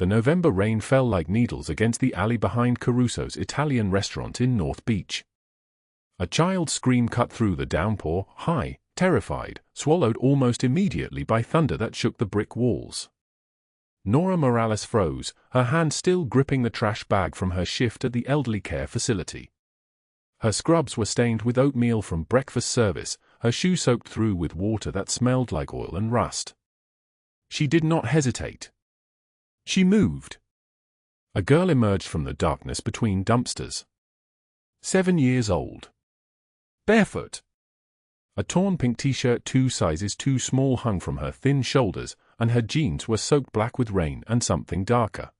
The November rain fell like needles against the alley behind Caruso's Italian restaurant in North Beach. A child's scream cut through the downpour, high, terrified, swallowed almost immediately by thunder that shook the brick walls. Nora Morales froze, her hand still gripping the trash bag from her shift at the elderly care facility. Her scrubs were stained with oatmeal from breakfast service, her shoe soaked through with water that smelled like oil and rust. She did not hesitate. She moved. A girl emerged from the darkness between dumpsters. 7 years old. Barefoot. A torn pink t-shirt 2 sizes too small hung from her thin shoulders, and her jeans were soaked black with rain and something darker.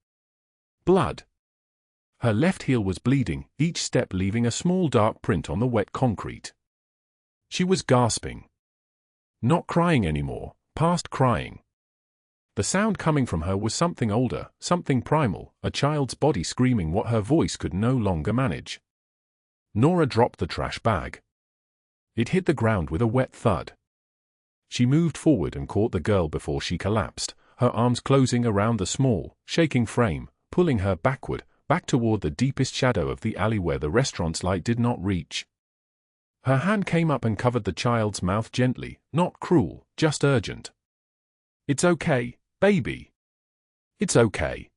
Blood. Her left heel was bleeding, each step leaving a small dark print on the wet concrete. She was gasping. Not crying anymore, past crying. The sound coming from her was something older, something primal, a child's body screaming what her voice could no longer manage. Nora dropped the trash bag. It hit the ground with a wet thud. She moved forward and caught the girl before she collapsed, her arms closing around the small, shaking frame, pulling her backward, back toward the deepest shadow of the alley where the restaurant's light did not reach. Her hand came up and covered the child's mouth gently, not cruel, just urgent. "It's okay, baby. It's okay.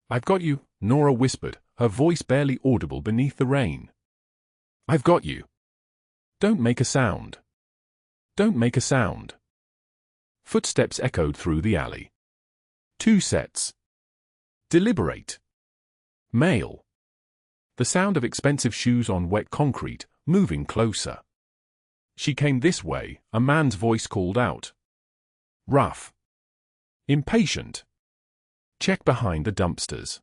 I've got you," Nora whispered, her voice barely audible beneath the rain. "I've got you. Don't make a sound. Don't make a sound." Footsteps echoed through the alley. 2 sets. Deliberate. Male. The sound of expensive shoes on wet concrete, moving closer. "She came this way," a man's voice called out. Rough. Impatient. "Check behind the dumpsters."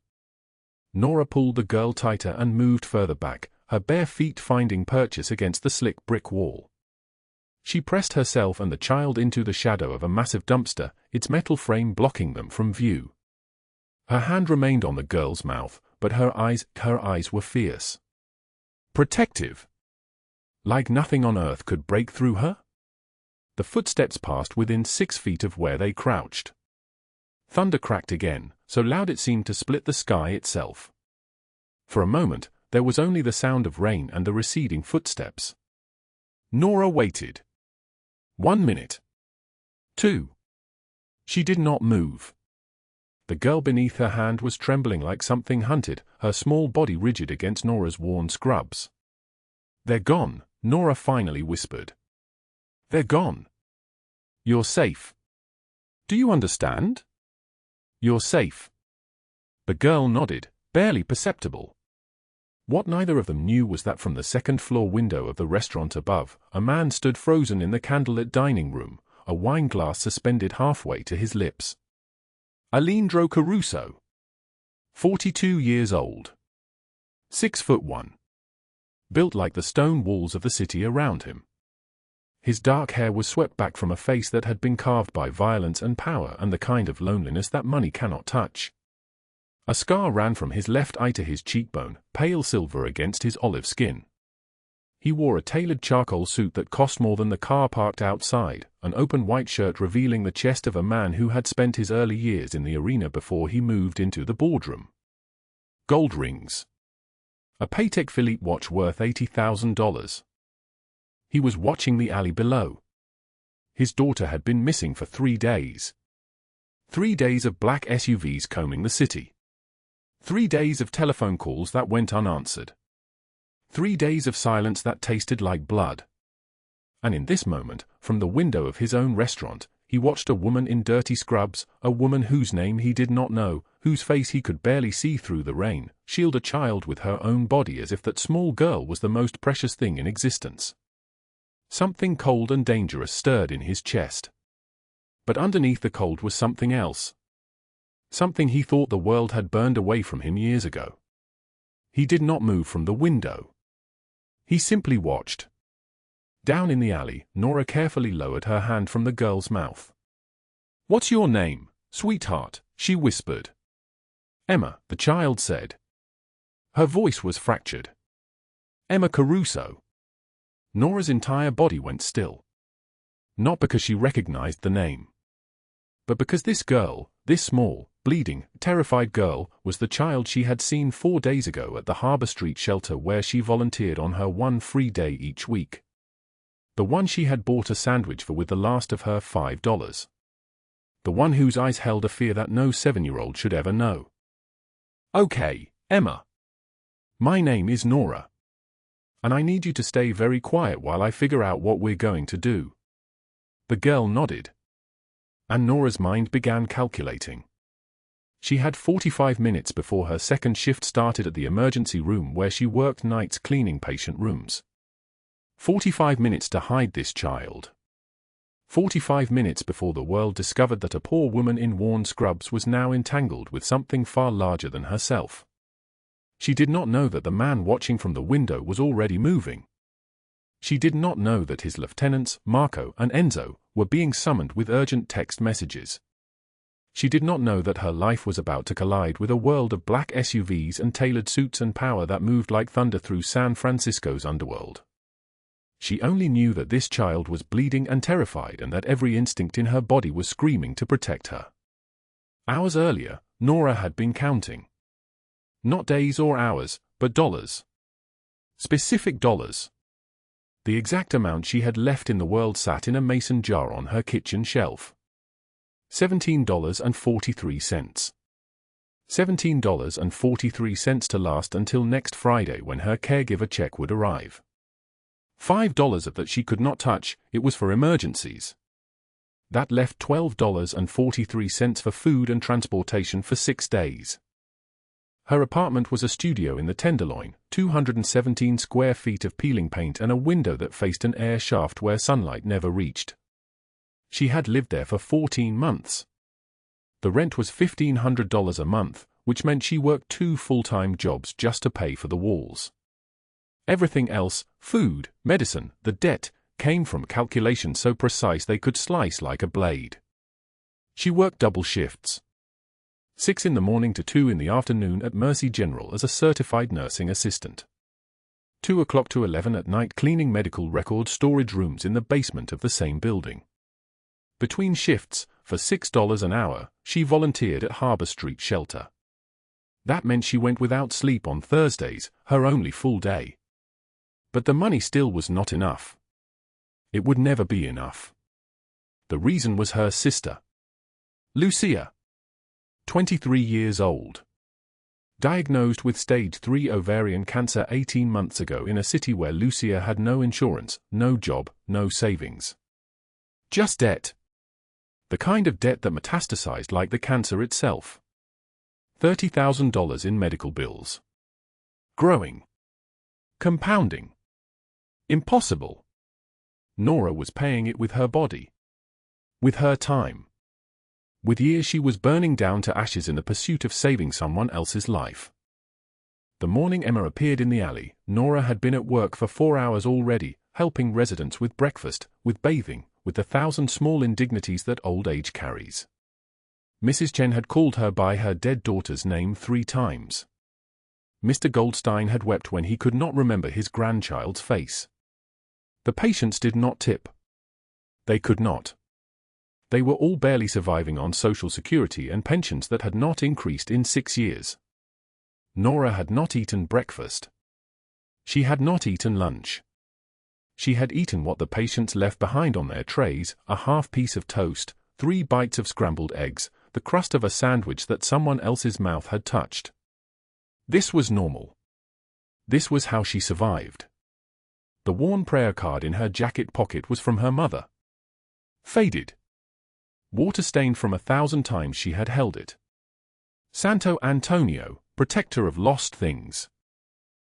Nora pulled the girl tighter and moved further back, her bare feet finding purchase against the slick brick wall. She pressed herself and the child into the shadow of a massive dumpster, its metal frame blocking them from view. Her hand remained on the girl's mouth, but her eyes were fierce. Protective. Like nothing on earth could break through her. The footsteps passed within 6 feet of where they crouched. Thunder cracked again, so loud it seemed to split the sky itself. For a moment, there was only the sound of rain and the receding footsteps. Nora waited. 1 minute. 2. She did not move. The girl beneath her hand was trembling like something hunted, her small body rigid against Nora's worn scrubs. "They're gone," Nora finally whispered. "They're gone. You're safe. Do you understand? You're safe." The girl nodded, barely perceptible. What neither of them knew was that from the second-floor window of the restaurant above, a man stood frozen in the candlelit dining room, a wine glass suspended halfway to his lips. Aleandro Caruso. 42 years old. 6'1". Built like the stone walls of the city around him. His dark hair was swept back from a face that had been carved by violence and power and the kind of loneliness that money cannot touch. A scar ran from his left eye to his cheekbone, pale silver against his olive skin. He wore a tailored charcoal suit that cost more than the car parked outside, an open white shirt revealing the chest of a man who had spent his early years in the arena before he moved into the boardroom. Gold rings. A Patek Philippe watch worth $80,000. He was watching the alley below. His daughter had been missing for 3 days. 3 days of black SUVs combing the city. 3 days of telephone calls that went unanswered. 3 days of silence that tasted like blood. And in this moment, from the window of his own restaurant, he watched a woman in dirty scrubs, a woman whose name he did not know, whose face he could barely see through the rain, shield a child with her own body as if that small girl was the most precious thing in existence. Something cold and dangerous stirred in his chest. But underneath the cold was something else. Something he thought the world had burned away from him years ago. He did not move from the window. He simply watched. Down in the alley, Nora carefully lowered her hand from the girl's mouth. "What's your name, sweetheart?" she whispered. "Emma," the child said. Her voice was fractured. "Emma Caruso." Nora's entire body went still. Not because she recognized the name, but because this girl, this small, bleeding, terrified girl was the child she had seen 4 days ago at the Harbor Street shelter where she volunteered on her one free day each week. The one she had bought a sandwich for with the last of her $5. The one whose eyes held a fear that no 7-year-old should ever know. "Okay, Emma. My name is Nora. And I need you to stay very quiet while I figure out what we're going to do." The girl nodded. And Nora's mind began calculating. She had 45 minutes before her second shift started at the emergency room where she worked nights cleaning patient rooms. 45 minutes to hide this child. 45 minutes before the world discovered that a poor woman in worn scrubs was now entangled with something far larger than herself. She did not know that the man watching from the window was already moving. She did not know that his lieutenants, Marco and Enzo, were being summoned with urgent text messages. She did not know that her life was about to collide with a world of black SUVs and tailored suits and power that moved like thunder through San Francisco's underworld. She only knew that this child was bleeding and terrified and that every instinct in her body was screaming to protect her. Hours earlier, Nora had been counting. Not days or hours, but dollars. Specific dollars. The exact amount she had left in the world sat in a mason jar on her kitchen shelf. $17.43. $17.43 to last until next Friday when her caregiver check would arrive. $5 of that she could not touch, it was for emergencies. That left $12.43 for food and transportation for 6 days. Her apartment was a studio in the Tenderloin, 217 square feet of peeling paint and a window that faced an air shaft where sunlight never reached. She had lived there for 14 months. The rent was $1,500 a month, which meant she worked 2 full-time jobs just to pay for the walls. Everything else, food, medicine, the debt, came from calculations so precise they could slice like a blade. She worked double shifts. 6 in the morning to 2 in the afternoon at Mercy General as a certified nursing assistant. 2 o'clock to 11 at night cleaning medical record storage rooms in the basement of the same building. Between shifts, for $6 an hour, she volunteered at Harbor Street Shelter. That meant she went without sleep on Thursdays, her only full day. But the money still was not enough. It would never be enough. The reason was her sister. Lucia. 23 years old. Diagnosed with stage 3 ovarian cancer 18 months ago in a city where Lucia had no insurance, no job, no savings. Just debt. The kind of debt that metastasized like the cancer itself. $30,000 in medical bills. Growing. Compounding. Impossible. Nora was paying it with her body. With her time. With years she was burning down to ashes in the pursuit of saving someone else's life. The morning Emma appeared in the alley, Nora had been at work for 4 hours already, helping residents with breakfast, with bathing, with the 1,000 small indignities that old age carries. Mrs. Chen had called her by her dead daughter's name 3 times. Mr. Goldstein had wept when he could not remember his grandchild's face. The patients did not tip. They could not. They were all barely surviving on Social Security and pensions that had not increased in 6 years. Nora had not eaten breakfast. She had not eaten lunch. She had eaten what the patients left behind on their trays, a half piece of toast, 3 bites of scrambled eggs, the crust of a sandwich that someone else's mouth had touched. This was normal. This was how she survived. The worn prayer card in her jacket pocket was from her mother. Faded. Water-stained from 1,000 times she had held it. Santo Antonio, protector of lost things.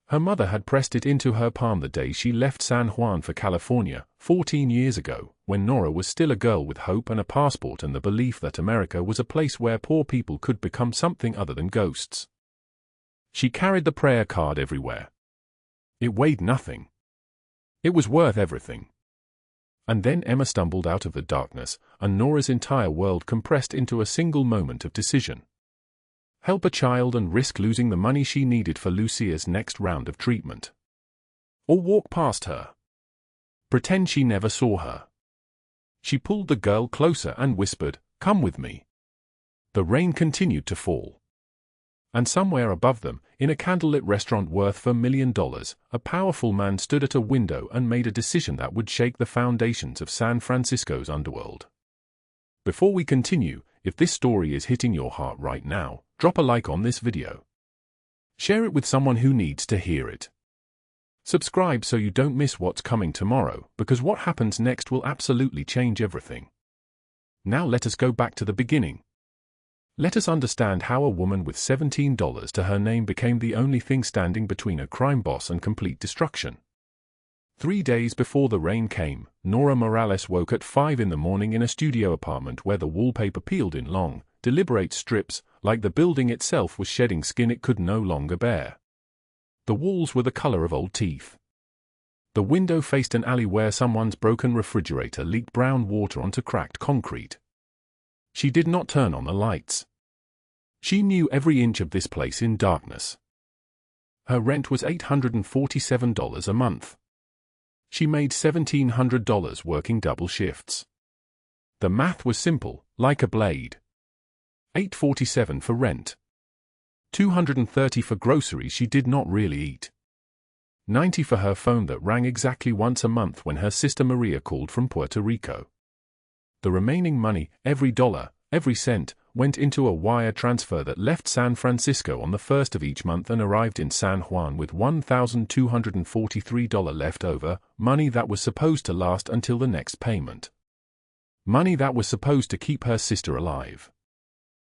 Her mother had pressed it into her palm the day she left San Juan for California, 14 years ago, when Nora was still a girl with hope and a passport and the belief that America was a place where poor people could become something other than ghosts. She carried the prayer card everywhere. It weighed nothing. It was worth everything. And then Emma stumbled out of the darkness, and Nora's entire world compressed into a single moment of decision. Help a child and risk losing the money she needed for Lucia's next round of treatment. Or walk past her. Pretend she never saw her. She pulled the girl closer and whispered, "Come with me." The rain continued to fall. And somewhere above them, in a candlelit restaurant worth $4 million, a powerful man stood at a window and made a decision that would shake the foundations of San Francisco's underworld. Before we continue, if this story is hitting your heart right now, drop a like on this video. Share it with someone who needs to hear it. Subscribe so you don't miss what's coming tomorrow, because what happens next will absolutely change everything. Now let us go back to the beginning. Let us understand how a woman with $17 to her name became the only thing standing between a crime boss and complete destruction. 3 days before the rain came, Nora Morales woke at 5 in the morning in a studio apartment where the wallpaper peeled in long, deliberate strips, like the building itself was shedding skin it could no longer bear. The walls were the color of old teeth. The window faced an alley where someone's broken refrigerator leaked brown water onto cracked concrete. She did not turn on the lights. She knew every inch of this place in darkness. Her rent was $847 a month. She made $1,700 working double shifts. The math was simple, like a blade. $847 for rent. $230 for groceries she did not really eat. $90 for her phone that rang exactly once a month when her sister Maria called from Puerto Rico. The remaining money, every dollar, every cent, went into a wire transfer that left San Francisco on the 1st of each month and arrived in San Juan with $1,243 left over, money that was supposed to last until the next payment. Money that was supposed to keep her sister alive.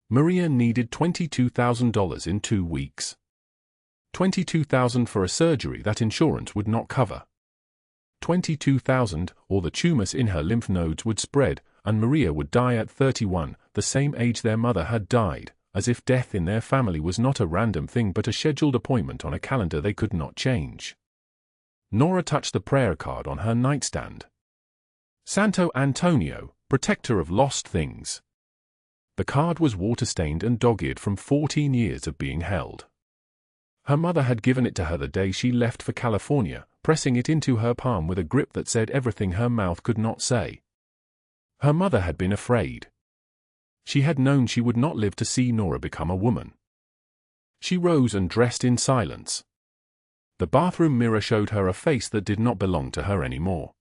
Maria needed $22,000 in 2 weeks. $22,000 for a surgery that insurance would not cover. $22,000, or the tumors in her lymph nodes would spread, and Maria would die at 31, the same age their mother had died, as if death in their family was not a random thing but a scheduled appointment on a calendar they could not change. Nora touched the prayer card on her nightstand. Santo Antonio, protector of lost things. The card was water-stained and dog-eared from 14 years of being held. Her mother had given it to her the day she left for California, pressing it into her palm with a grip that said everything her mouth could not say. Her mother had been afraid. She had known she would not live to see Nora become a woman. She rose and dressed in silence. The bathroom mirror showed her a face that did not belong to her anymore.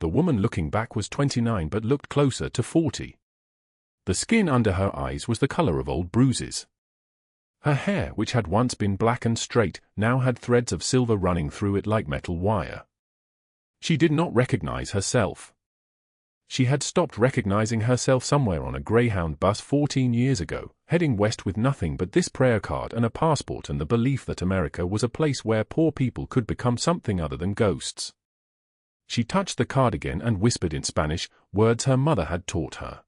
The woman looking back was 29 but looked closer to 40. The skin under her eyes was the color of old bruises. Her hair, which had once been black and straight, now had threads of silver running through it like metal wire. She did not recognize herself. She had stopped recognizing herself somewhere on a Greyhound bus 14 years ago, heading west with nothing but this prayer card and a passport and the belief that America was a place where poor people could become something other than ghosts. She touched the card again and whispered in Spanish, words her mother had taught her.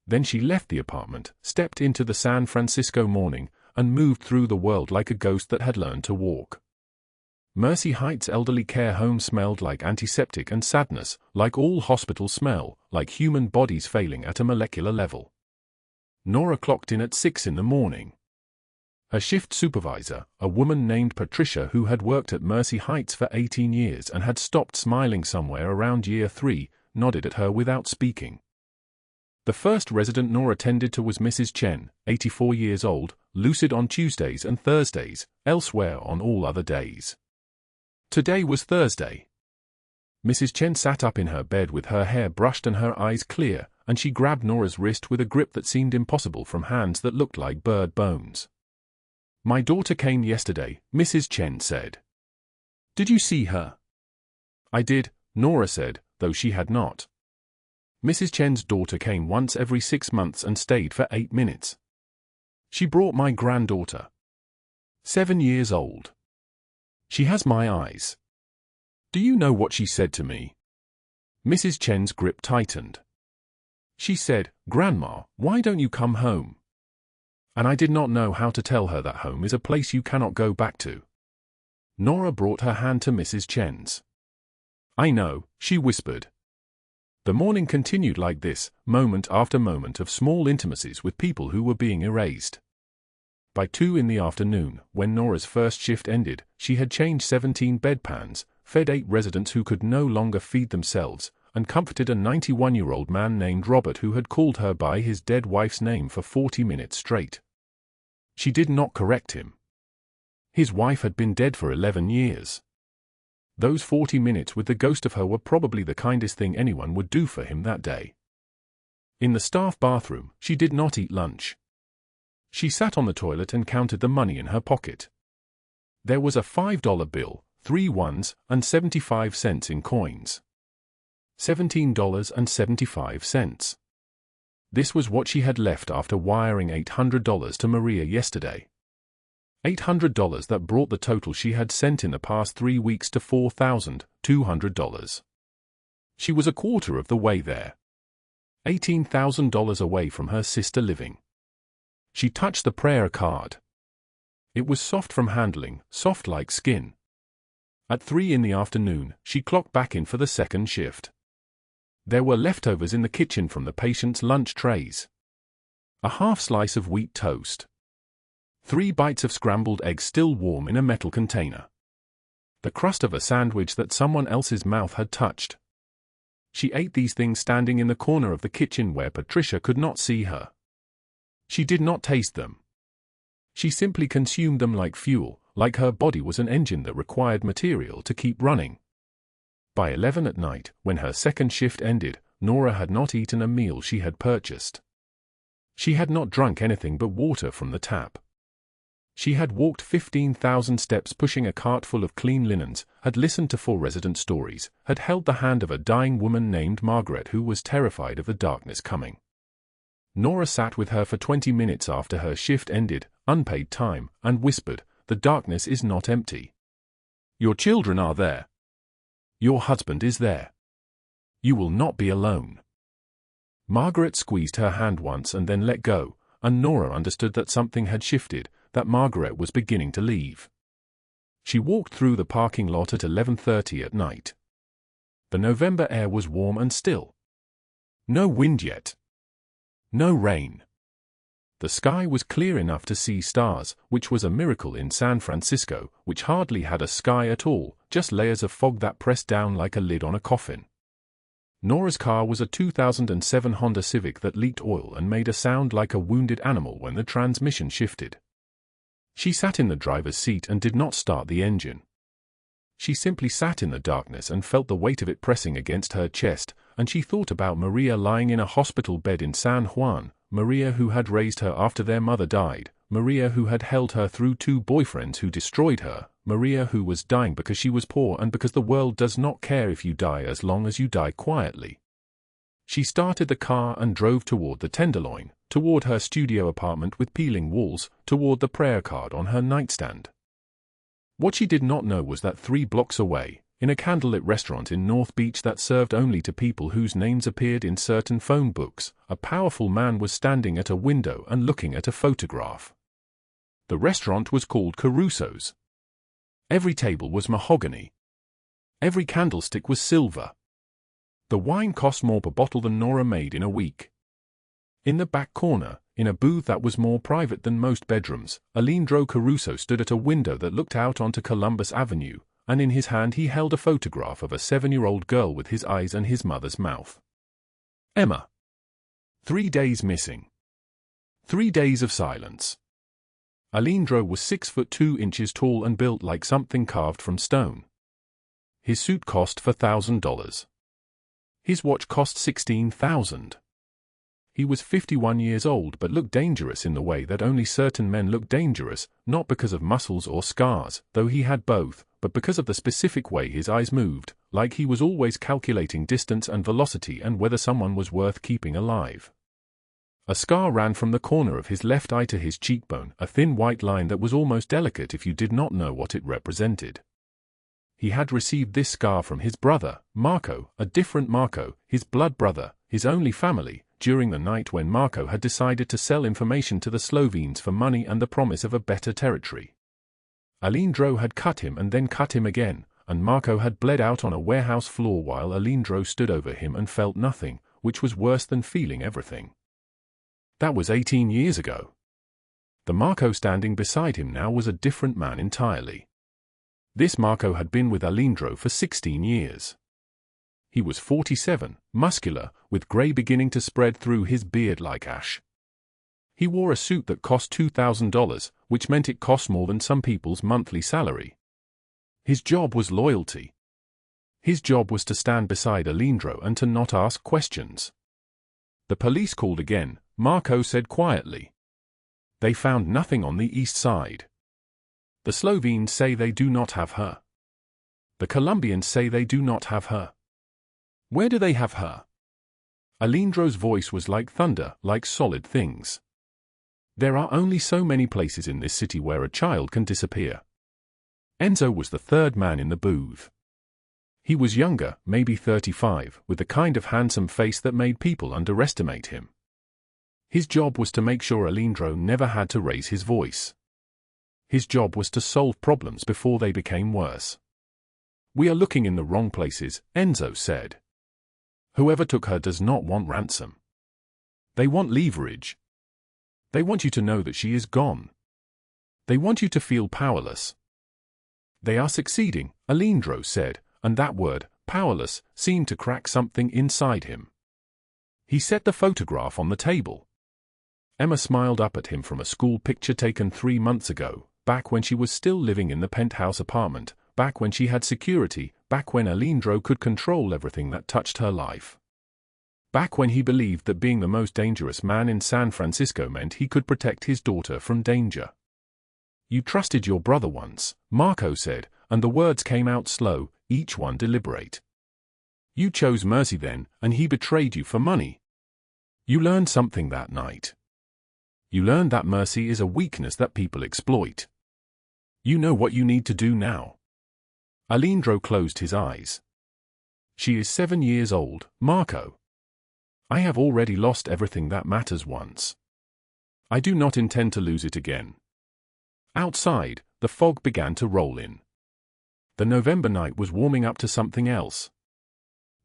Then she left the apartment, stepped into the San Francisco morning, and moved through the world like a ghost that had learned to walk. Mercy Heights elderly care home smelled like antiseptic and sadness, like all hospitals smell, like human bodies failing at a molecular level. Nora clocked in at 6 in the morning. Her shift supervisor, a woman named Patricia who had worked at Mercy Heights for 18 years and had stopped smiling somewhere around year 3, nodded at her without speaking. The first resident Nora tended to was Mrs. Chen, 84 years old, lucid on Tuesdays and Thursdays, elsewhere on all other days. Today was Thursday. Mrs. Chen sat up in her bed with her hair brushed and her eyes clear, and she grabbed Nora's wrist with a grip that seemed impossible from hands that looked like bird bones. "My daughter came yesterday," Mrs. Chen said. "Did you see her?" "I did," Nora said, though she had not. Mrs. Chen's daughter came once every 6 months and stayed for 8 minutes. "She brought my granddaughter. 7 years old. She has my eyes. Do you know what she said to me?" Mrs. Chen's grip tightened. "She said, 'Grandma, why don't you come home?' And I did not know how to tell her that home is a place you cannot go back to." Nora brought her hand to Mrs. Chen's. "I know," she whispered. The morning continued like this, moment after moment of small intimacies with people who were being erased. By 2 in the afternoon, when Nora's first shift ended, she had changed 17 bedpans, fed 8 residents who could no longer feed themselves, and comforted a 91-year-old man named Robert who had called her by his dead wife's name for 40 minutes straight. She did not correct him. His wife had been dead for 11 years. Those 40 minutes with the ghost of her were probably the kindest thing anyone would do for him that day. In the staff bathroom, she did not eat lunch. She sat on the toilet and counted the money in her pocket. There was a $5 bill, 3 ones, and 75 cents in coins. $17.75. This was what she had left after wiring $800 to Maria yesterday. $800 that brought the total she had sent in the past 3 weeks to $4,200. She was a quarter of the way there. $18,000 away from her sister living. She touched the prayer card. It was soft from handling, soft like skin. At 3 in the afternoon, she clocked back in for the second shift. There were leftovers in the kitchen from the patient's lunch trays. A half slice of wheat toast. 3 bites of scrambled eggs still warm in a metal container. The crust of a sandwich that someone else's mouth had touched. She ate these things standing in the corner of the kitchen where Patricia could not see her. She did not taste them. She simply consumed them like fuel, like her body was an engine that required material to keep running. By 11 at night, when her second shift ended, Nora had not eaten a meal she had purchased. She had not drunk anything but water from the tap. She had walked 15,000 steps pushing a cart full of clean linens, had listened to 4 resident stories, had held the hand of a dying woman named Margaret who was terrified of the darkness coming. Nora sat with her for 20 minutes after her shift ended, unpaid time, and whispered, "The darkness is not empty. Your children are there. Your husband is there. You will not be alone." Margaret squeezed her hand once and then let go, and Nora understood that something had shifted, that Margaret was beginning to leave. She walked through the parking lot at 11:30 at night. The November air was warm and still. No wind yet. No rain. The sky was clear enough to see stars, which was a miracle in San Francisco, which hardly had a sky at all, just layers of fog that pressed down like a lid on a coffin. Nora's car was a 2007 Honda Civic that leaked oil and made a sound like a wounded animal when the transmission shifted. She sat in the driver's seat and did not start the engine. She simply sat in the darkness and felt the weight of it pressing against her chest, and she thought about Maria lying in a hospital bed in San Juan, Maria who had raised her after their mother died, Maria who had held her through 2 boyfriends who destroyed her, Maria who was dying because she was poor and because the world does not care if you die as long as you die quietly. She started the car and drove toward the Tenderloin, toward her studio apartment with peeling walls, toward the prayer card on her nightstand. What she did not know was that 3 blocks away, in a candlelit restaurant in North Beach that served only to people whose names appeared in certain phone books, a powerful man was standing at a window and looking at a photograph. The restaurant was called Caruso's. Every table was mahogany. Every candlestick was silver. The wine cost more per bottle than Nora made in a week. In the back corner, in a booth that was more private than most bedrooms, Aleandro Caruso stood at a window that looked out onto Columbus Avenue, and in his hand he held a photograph of a 7-year-old girl with his eyes and his mother's mouth. Emma. 3 days missing. 3 days of silence. Aleandro was 6 foot 2 inches tall and built like something carved from stone. His suit cost $4,000. His watch cost $16,000. He was 51 years old but looked dangerous in the way that only certain men look dangerous, not because of muscles or scars, though he had both, but because of the specific way his eyes moved, like he was always calculating distance and velocity and whether someone was worth keeping alive. A scar ran from the corner of his left eye to his cheekbone, a thin white line that was almost delicate if you did not know what it represented. He had received this scar from his brother, Marco, a different Marco, his blood brother, his only family, during the night when Marco had decided to sell information to the Slovenes for money and the promise of a better territory. Aleandro had cut him and then cut him again, and Marco had bled out on a warehouse floor while Aleandro stood over him and felt nothing, which was worse than feeling everything. That was 18 years ago. The Marco standing beside him now was a different man entirely. This Marco had been with Aleandro for 16 years. He was 47, muscular, with grey beginning to spread through his beard like ash. He wore a suit that cost $2,000, which meant it cost more than some people's monthly salary. His job was loyalty. His job was to stand beside Aleandro and to not ask questions. The police called again, Marco said quietly. They found nothing on the east side. The Slovenes say they do not have her. The Colombians say they do not have her. Where do they have her? Aleandro's voice was like thunder, like solid things. There are only so many places in this city where a child can disappear. Enzo was the third man in the booth. He was younger, maybe 35, with the kind of handsome face that made people underestimate him. His job was to make sure Aleandro never had to raise his voice. His job was to solve problems before they became worse. We are looking in the wrong places, Enzo said. Whoever took her does not want ransom. They want leverage. They want you to know that she is gone. They want you to feel powerless. They are succeeding, Aleandro said, and that word, powerless, seemed to crack something inside him. He set the photograph on the table. Emma smiled up at him from a school picture taken 3 months ago, back when she was still living in the penthouse apartment, back when she had security, back when Aleandro could control everything that touched her life. Back when he believed that being the most dangerous man in San Francisco meant he could protect his daughter from danger. You trusted your brother once, Marco said, and the words came out slow, each one deliberate. You chose mercy then, and he betrayed you for money. You learned something that night. You learned that mercy is a weakness that people exploit. You know what you need to do now. Aleandro closed his eyes. She is 7 years old, Marco. I have already lost everything that matters once. I do not intend to lose it again. Outside, the fog began to roll in. The November night was warming up to something else.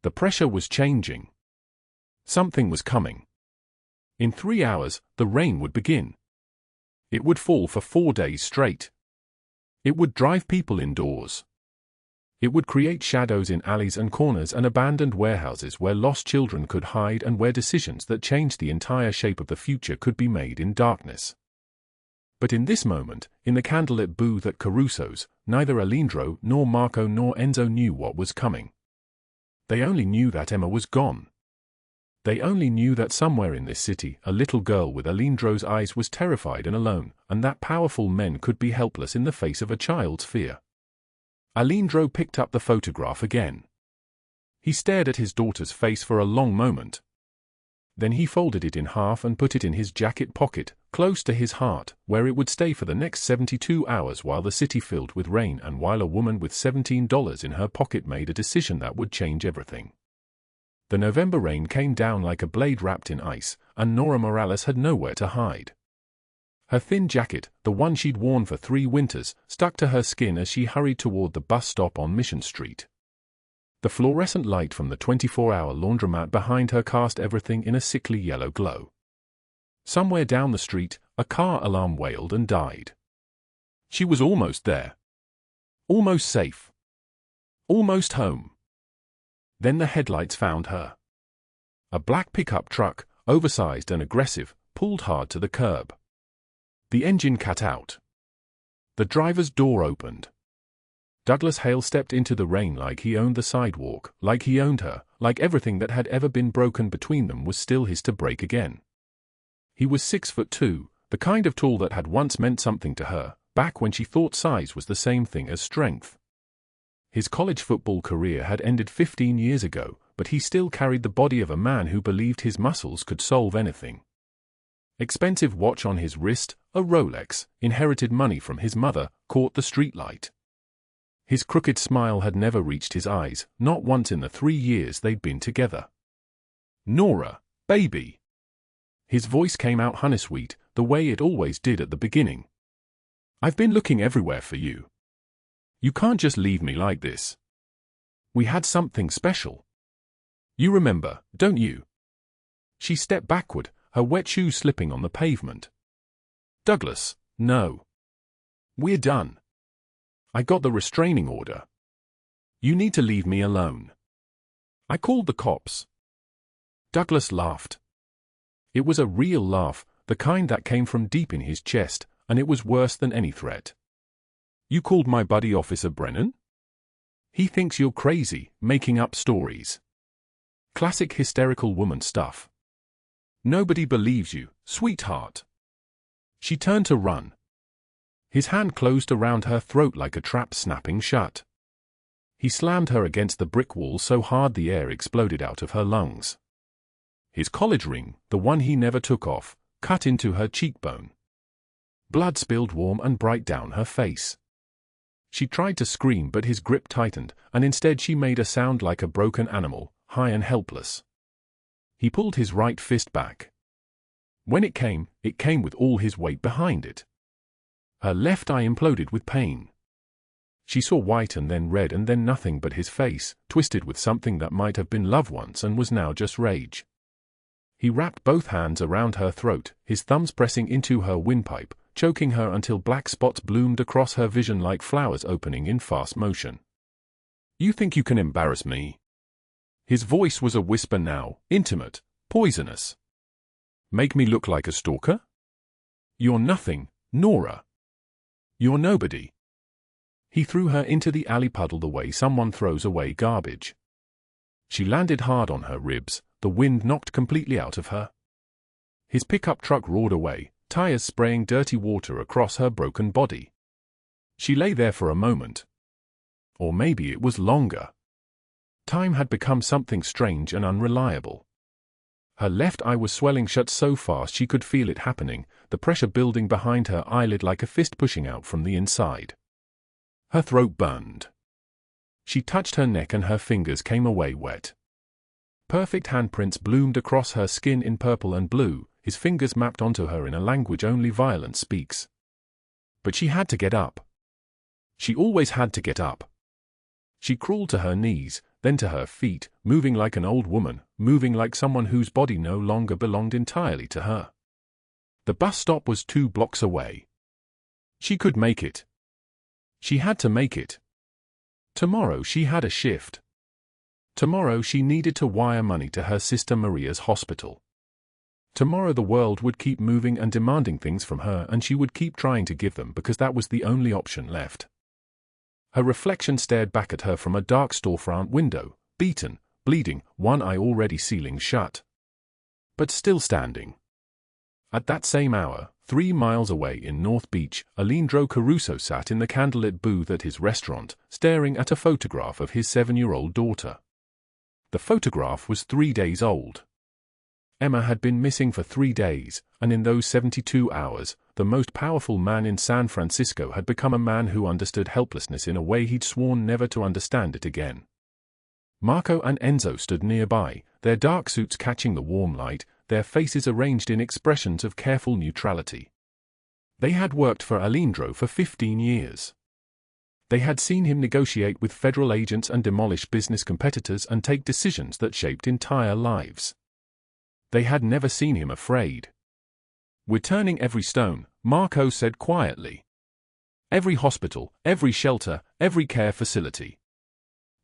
The pressure was changing. Something was coming. In 3 hours, the rain would begin. It would fall for 4 days straight. It would drive people indoors. It would create shadows in alleys and corners and abandoned warehouses where lost children could hide and where decisions that changed the entire shape of the future could be made in darkness. But in this moment, in the candlelit booth at Caruso's, neither Aleandro nor Marco nor Enzo knew what was coming. They only knew that Emma was gone. They only knew that somewhere in this city, a little girl with Aleandro's eyes was terrified and alone, and that powerful men could be helpless in the face of a child's fear. Aleandro picked up the photograph again. He stared at his daughter's face for a long moment. Then he folded it in half and put it in his jacket pocket, close to his heart, where it would stay for the next 72 hours while the city filled with rain and while a woman with $17 in her pocket made a decision that would change everything. The November rain came down like a blade wrapped in ice, and Nora Morales had nowhere to hide. Her thin jacket, the one she'd worn for 3 winters, stuck to her skin as she hurried toward the bus stop on Mission Street. The fluorescent light from the 24-hour laundromat behind her cast everything in a sickly yellow glow. Somewhere down the street, a car alarm wailed and died. She was almost there. Almost safe. Almost home. Then the headlights found her. A black pickup truck, oversized and aggressive, pulled hard to the curb. The engine cut out. The driver's door opened. Douglas Hale stepped into the rain like he owned the sidewalk, like he owned her, like everything that had ever been broken between them was still his to break again. He was 6'2", the kind of tall that had once meant something to her, back when she thought size was the same thing as strength. His college football career had ended 15 years ago, but he still carried the body of a man who believed his muscles could solve anything. Expensive watch on his wrist, a Rolex, inherited money from his mother, caught the streetlight. His crooked smile had never reached his eyes, not once in the 3 years they'd been together. Nora, baby. His voice came out honey-sweet, the way it always did at the beginning. I've been looking everywhere for you. You can't just leave me like this. We had something special. You remember, don't you? She stepped backward, her wet shoes slipping on the pavement. Douglas, no. We're done. I got the restraining order. You need to leave me alone. I called the cops. Douglas laughed. It was a real laugh, the kind that came from deep in his chest, and it was worse than any threat. You called my buddy Officer Brennan? He thinks you're crazy, making up stories. Classic hysterical woman stuff. Nobody believes you, sweetheart. She turned to run. His hand closed around her throat like a trap snapping shut. He slammed her against the brick wall so hard the air exploded out of her lungs. His college ring, the one he never took off, cut into her cheekbone. Blood spilled warm and bright down her face. She tried to scream, but his grip tightened, and instead she made a sound like a broken animal, high and helpless. He pulled his right fist back. When it came with all his weight behind it. Her left eye imploded with pain. She saw white and then red and then nothing but his face, twisted with something that might have been love once and was now just rage. He wrapped both hands around her throat, his thumbs pressing into her windpipe, choking her until black spots bloomed across her vision like flowers opening in fast motion. You think you can embarrass me? His voice was a whisper now, intimate, poisonous. Make me look like a stalker? You're nothing, Nora. You're nobody. He threw her into the alley puddle the way someone throws away garbage. She landed hard on her ribs, the wind knocked completely out of her. His pickup truck roared away, tires spraying dirty water across her broken body. She lay there for a moment. Or maybe it was longer. Time had become something strange and unreliable. Her left eye was swelling shut so fast she could feel it happening, the pressure building behind her eyelid like a fist pushing out from the inside. Her throat burned. She touched her neck and her fingers came away wet. Perfect handprints bloomed across her skin in purple and blue, his fingers mapped onto her in a language only violence speaks. But she had to get up. She always had to get up. She crawled to her knees, then to her feet, moving like an old woman, moving like someone whose body no longer belonged entirely to her. The bus stop was 2 blocks away. She could make it. She had to make it. Tomorrow she had a shift. Tomorrow she needed to wire money to her sister Maria's hospital. Tomorrow the world would keep moving and demanding things from her, and she would keep trying to give them because that was the only option left. Her reflection stared back at her from a dark storefront window, beaten, bleeding, one eye already sealing shut. But still standing. At that same hour, 3 miles away in North Beach, Aleandro Caruso sat in the candlelit booth at his restaurant, staring at a photograph of his 7-year-old daughter. The photograph was 3 days old. Emma had been missing for 3 days, and in those 72 hours, the most powerful man in San Francisco had become a man who understood helplessness in a way he'd sworn never to understand it again. Marco and Enzo stood nearby, their dark suits catching the warm light, their faces arranged in expressions of careful neutrality. They had worked for Aleandro for 15 years. They had seen him negotiate with federal agents and demolish business competitors and take decisions that shaped entire lives. They had never seen him afraid. We're turning every stone, Marco said quietly. Every hospital, every shelter, every care facility.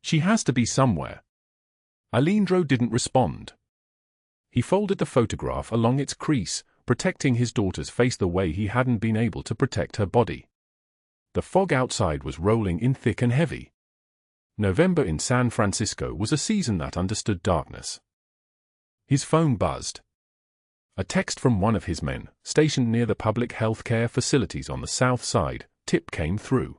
She has to be somewhere. Aleandro didn't respond. He folded the photograph along its crease, protecting his daughter's face the way he hadn't been able to protect her body. The fog outside was rolling in thick and heavy. November in San Francisco was a season that understood darkness. His phone buzzed. A text from one of his men, stationed near the public health care facilities on the south side, tip came through.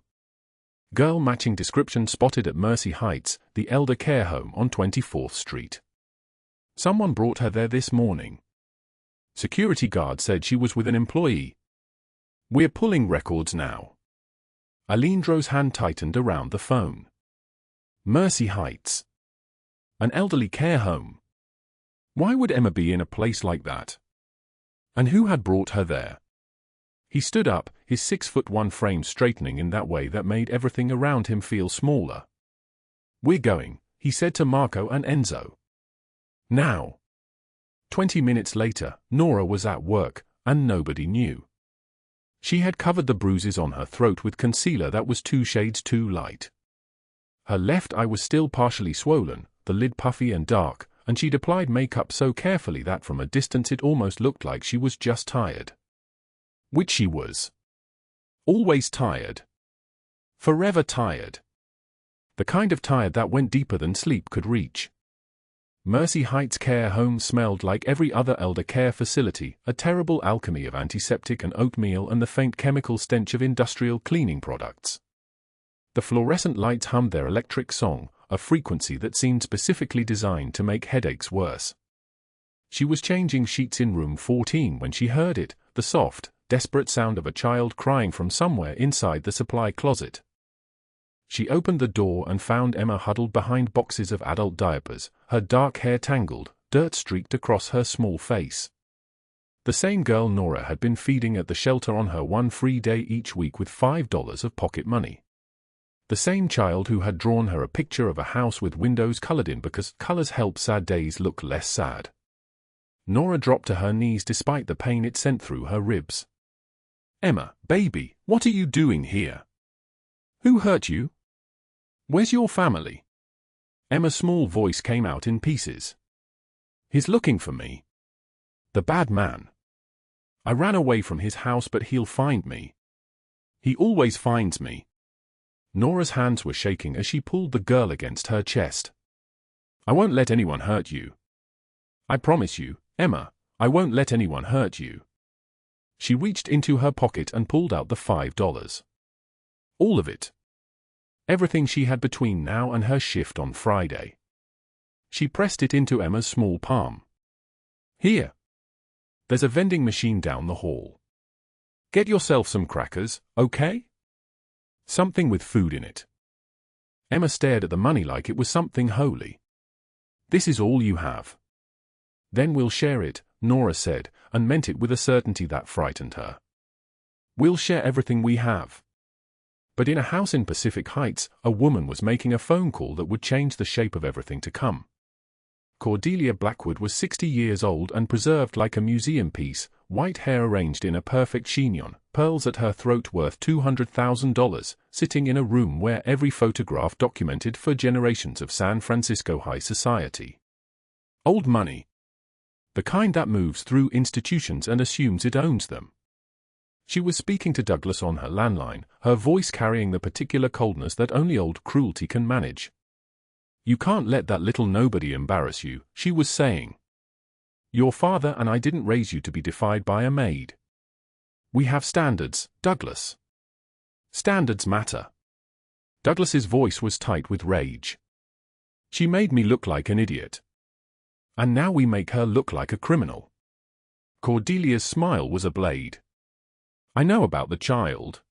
Girl matching description spotted at Mercy Heights, the elder care home on 24th Street. Someone brought her there this morning. Security guard said she was with an employee. We're pulling records now. Aleandro's hand tightened around the phone. Mercy Heights. An elderly care home. Why would Emma be in a place like that? And who had brought her there? He stood up, his 6'1" frame straightening in that way that made everything around him feel smaller. We're going, he said to Marco and Enzo. Now. 20 minutes later, Nora was at work, and nobody knew. She had covered the bruises on her throat with concealer that was 2 shades too light. Her left eye was still partially swollen, the lid puffy and dark, and she'd applied makeup so carefully that from a distance it almost looked like she was just tired. Which she was. Always tired. Forever tired. The kind of tired that went deeper than sleep could reach. Mercy Heights Care Home smelled like every other elder care facility, a terrible alchemy of antiseptic and oatmeal and the faint chemical stench of industrial cleaning products. The fluorescent lights hummed their electric song, a frequency that seemed specifically designed to make headaches worse. She was changing sheets in room 14 when she heard it, the soft, desperate sound of a child crying from somewhere inside the supply closet. She opened the door and found Emma huddled behind boxes of adult diapers, her dark hair tangled, dirt streaked across her small face. The same girl Nora had been feeding at the shelter on her one free day each week with $5 of pocket money. The same child who had drawn her a picture of a house with windows colored in because colors help sad days look less sad. Nora dropped to her knees despite the pain it sent through her ribs. "Emma, baby, what are you doing here? Who hurt you? Where's your family?" Emma's small voice came out in pieces. "He's looking for me. The bad man. I ran away from his house, but he'll find me. He always finds me." Nora's hands were shaking as she pulled the girl against her chest. "I won't let anyone hurt you. I promise you, Emma, I won't let anyone hurt you." She reached into her pocket and pulled out the $5. All of it. Everything she had between now and her shift on Friday. She pressed it into Emma's small palm. "Here. There's a vending machine down the hall. Get yourself some crackers, okay? Something with food in it." Emma stared at the money like it was something holy. "This is all you have." "Then we'll share it," Nora said, and meant it with a certainty that frightened her. "We'll share everything we have." But in a house in Pacific Heights, a woman was making a phone call that would change the shape of everything to come. Cordelia Blackwood was 60 years old and preserved like a museum piece, white hair arranged in a perfect chignon, pearls at her throat worth $200,000, sitting in a room where every photograph documented for generations of San Francisco high society. Old money. The kind that moves through institutions and assumes it owns them. She was speaking to Douglas on her landline, her voice carrying the particular coldness that only old cruelty can manage. "You can't let that little nobody embarrass you," she was saying. "Your father and I didn't raise you to be defied by a maid. We have standards, Douglas. Standards matter." Douglas's voice was tight with rage. "She made me look like an idiot. And now we make her look like a criminal." Cordelia's smile was a blade. "I know about the child.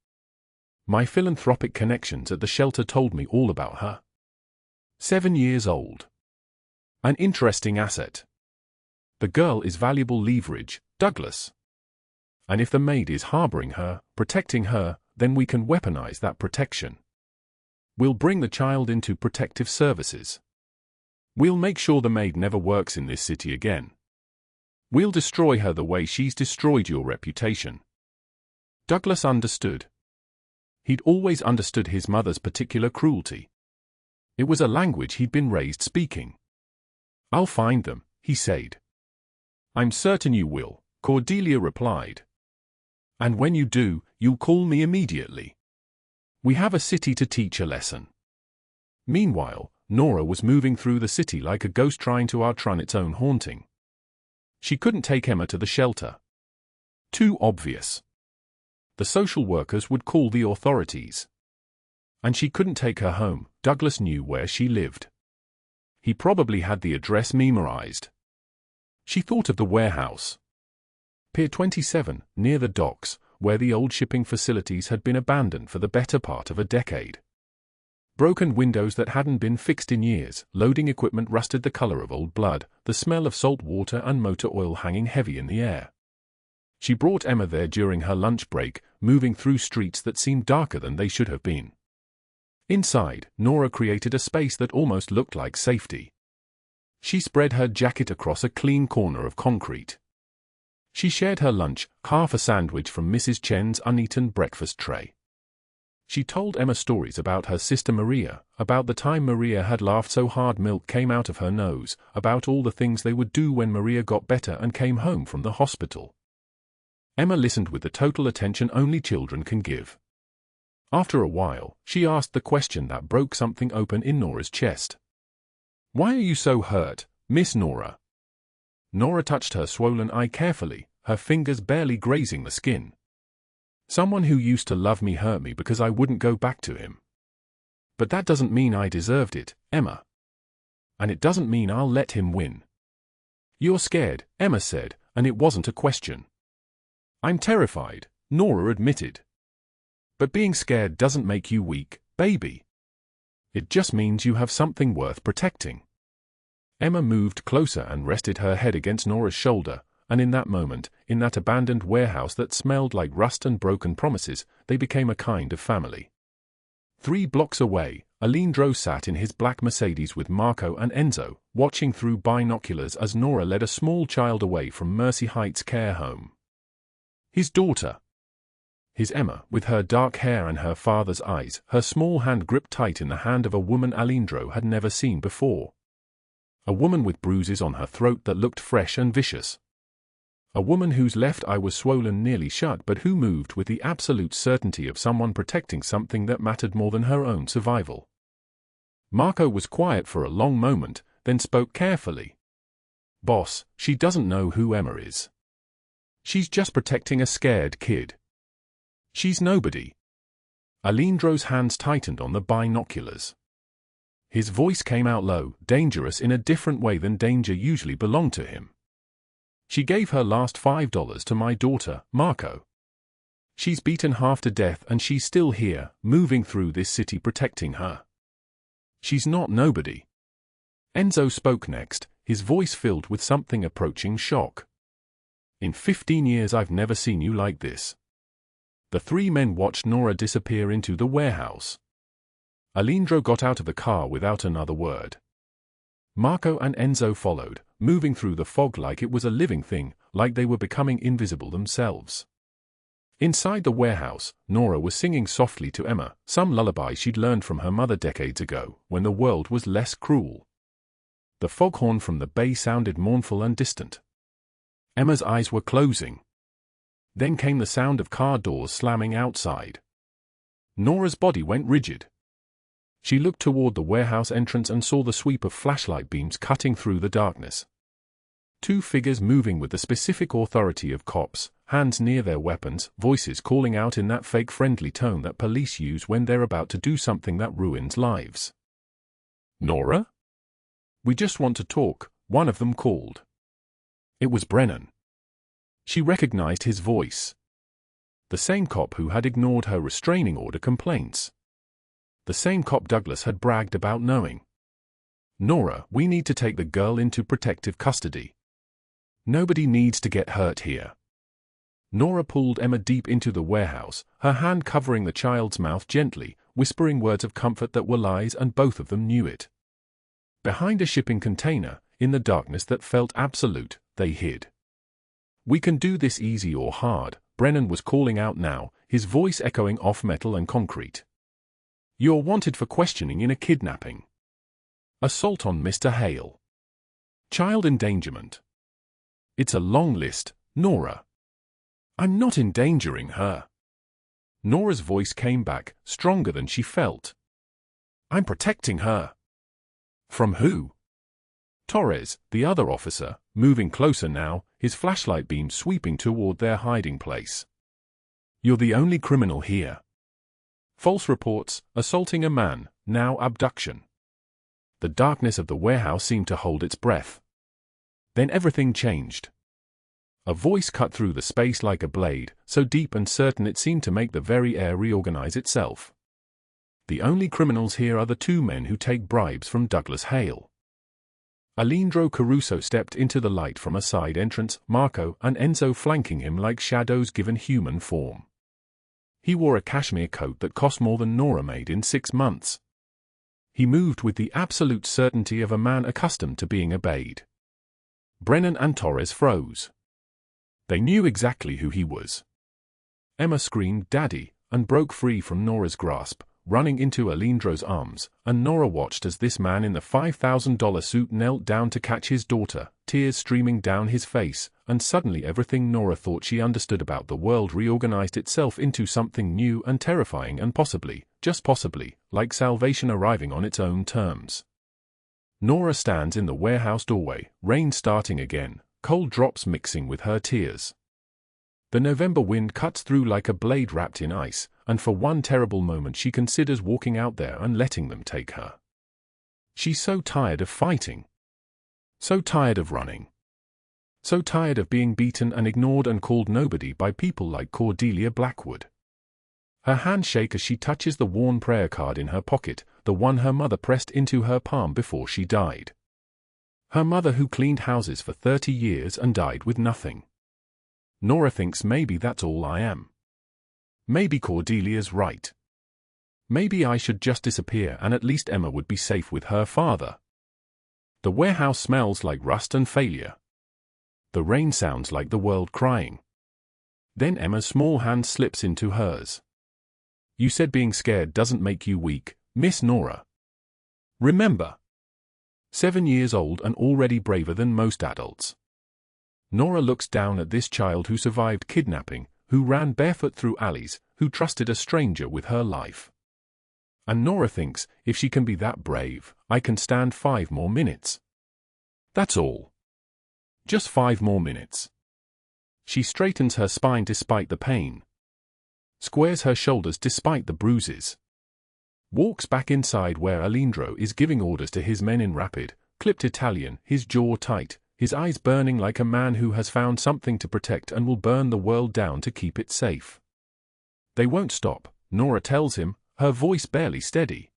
My philanthropic connections at the shelter told me all about her. 7 years old. An interesting asset. The girl is valuable leverage, Douglas. And if the maid is harboring her, protecting her, then we can weaponize that protection. We'll bring the child into protective services. We'll make sure the maid never works in this city again. We'll destroy her the way she's destroyed your reputation." Douglas understood. He'd always understood his mother's particular cruelty. It was a language he'd been raised speaking. "I'll find them," he said. "I'm certain you will," Cordelia replied. "And when you do, you'll call me immediately. We have a city to teach a lesson." Meanwhile, Nora was moving through the city like a ghost trying to outrun its own haunting. She couldn't take Emma to the shelter. Too obvious. The social workers would call the authorities. And she couldn't take her home. Douglas knew where she lived. He probably had the address memorized. She thought of the warehouse. Pier 27, near the docks, where the old shipping facilities had been abandoned for the better part of a decade. Broken windows that hadn't been fixed in years, loading equipment rusted the color of old blood, the smell of salt water and motor oil hanging heavy in the air. She brought Emma there during her lunch break, moving through streets that seemed darker than they should have been. Inside, Nora created a space that almost looked like safety. She spread her jacket across a clean corner of concrete. She shared her lunch, half a sandwich from Mrs. Chen's uneaten breakfast tray. She told Emma stories about her sister Maria, about the time Maria had laughed so hard milk came out of her nose, about all the things they would do when Maria got better and came home from the hospital. Emma listened with the total attention only children can give. After a while, she asked the question that broke something open in Nora's chest. "Why are you so hurt, Miss Nora?" Nora touched her swollen eye carefully, her fingers barely grazing the skin. "Someone who used to love me hurt me because I wouldn't go back to him. But that doesn't mean I deserved it, Emma. And it doesn't mean I'll let him win." "You're scared," Emma said, and it wasn't a question. "I'm terrified," Nora admitted. "But being scared doesn't make you weak, baby. It just means you have something worth protecting." Emma moved closer and rested her head against Nora's shoulder, and in that moment, in that abandoned warehouse that smelled like rust and broken promises, they became a kind of family. 3 blocks away, Aleandro sat in his black Mercedes with Marco and Enzo, watching through binoculars as Nora led a small child away from Mercy Heights care home. His daughter. His Emma, with her dark hair and her father's eyes, her small hand gripped tight in the hand of a woman Aleandro had never seen before. A woman with bruises on her throat that looked fresh and vicious. A woman whose left eye was swollen nearly shut but who moved with the absolute certainty of someone protecting something that mattered more than her own survival. Marco was quiet for a long moment, then spoke carefully. "Boss, she doesn't know who Emma is. She's just protecting a scared kid. She's nobody." Aleandro's hands tightened on the binoculars. His voice came out low, dangerous in a different way than danger usually belonged to him. "She gave her last $5 to my daughter, Marco. She's beaten half to death and she's still here, moving through this city protecting her. She's not nobody." Enzo spoke next, his voice filled with something approaching shock. "In 15 years I've never seen you like this." The 3 men watched Nora disappear into the warehouse. Aleandro got out of the car without another word. Marco and Enzo followed, moving through the fog like it was a living thing, like they were becoming invisible themselves. Inside the warehouse, Nora was singing softly to Emma, some lullaby she'd learned from her mother decades ago, when the world was less cruel. The foghorn from the bay sounded mournful and distant. Emma's eyes were closing. Then came the sound of car doors slamming outside. Nora's body went rigid. She looked toward the warehouse entrance and saw the sweep of flashlight beams cutting through the darkness. 2 figures moving with the specific authority of cops, hands near their weapons, voices calling out in that fake friendly tone that police use when they're about to do something that ruins lives. "Nora? We just want to talk," one of them called. It was Brennan. She recognized his voice. The same cop who had ignored her restraining order complaints. The same cop Douglas had bragged about knowing. "Nora, we need to take the girl into protective custody. Nobody needs to get hurt here." Nora pulled Emma deep into the warehouse, her hand covering the child's mouth gently, whispering words of comfort that were lies, and both of them knew it. Behind a shipping container, in the darkness that felt absolute, they hid. "We can do this easy or hard," Brennan was calling out now, his voice echoing off metal and concrete. "You're wanted for questioning in a kidnapping. Assault on Mr. Hale. Child endangerment. It's a long list, Nora." "I'm not endangering her." Nora's voice came back, stronger than she felt. "I'm protecting her." "From who?" Torres, the other officer, moving closer now, his flashlight beam sweeping toward their hiding place. "You're the only criminal here. False reports, assaulting a man, now abduction." The darkness of the warehouse seemed to hold its breath. Then everything changed. A voice cut through the space like a blade, so deep and certain it seemed to make the very air reorganize itself. "The only criminals here are the 2 men who take bribes from Douglas Hale." Aleandro Caruso stepped into the light from a side entrance, Marco and Enzo flanking him like shadows given human form. He wore a cashmere coat that cost more than Nora made in 6 months. He moved with the absolute certainty of a man accustomed to being obeyed. Brennan and Torres froze. They knew exactly who he was. Emma screamed, "Daddy," and broke free from Nora's grasp, running into Aleandro's arms, and Nora watched as this man in the $5,000 suit knelt down to catch his daughter, tears streaming down his face, and suddenly everything Nora thought she understood about the world reorganized itself into something new and terrifying and possibly, just possibly, like salvation arriving on its own terms. Nora stands in the warehouse doorway, rain starting again, cold drops mixing with her tears. The November wind cuts through like a blade wrapped in ice, and for one terrible moment she considers walking out there and letting them take her. She's so tired of fighting. So tired of running. So tired of being beaten and ignored and called nobody by people like Cordelia Blackwood. Her hands shake as she touches the worn prayer card in her pocket, the one her mother pressed into her palm before she died. Her mother who cleaned houses for 30 years and died with nothing. Nora thinks maybe that's all I am. Maybe Cordelia's right. Maybe I should just disappear and at least Emma would be safe with her father. The warehouse smells like rust and failure. The rain sounds like the world crying. Then Emma's small hand slips into hers. You said being scared doesn't make you weak, Miss Nora. Remember. 7 years old and already braver than most adults. Nora looks down at this child who survived kidnapping, who ran barefoot through alleys, who trusted a stranger with her life. And Nora thinks, if she can be that brave, I can stand 5 more minutes. That's all. Just 5 more minutes. She straightens her spine despite the pain. Squares her shoulders despite the bruises. Walks back inside where Aleandro is giving orders to his men in rapid, clipped Italian, his jaw tight, his eyes burning like a man who has found something to protect and will burn the world down to keep it safe. They won't stop, Nora tells him, her voice barely steady.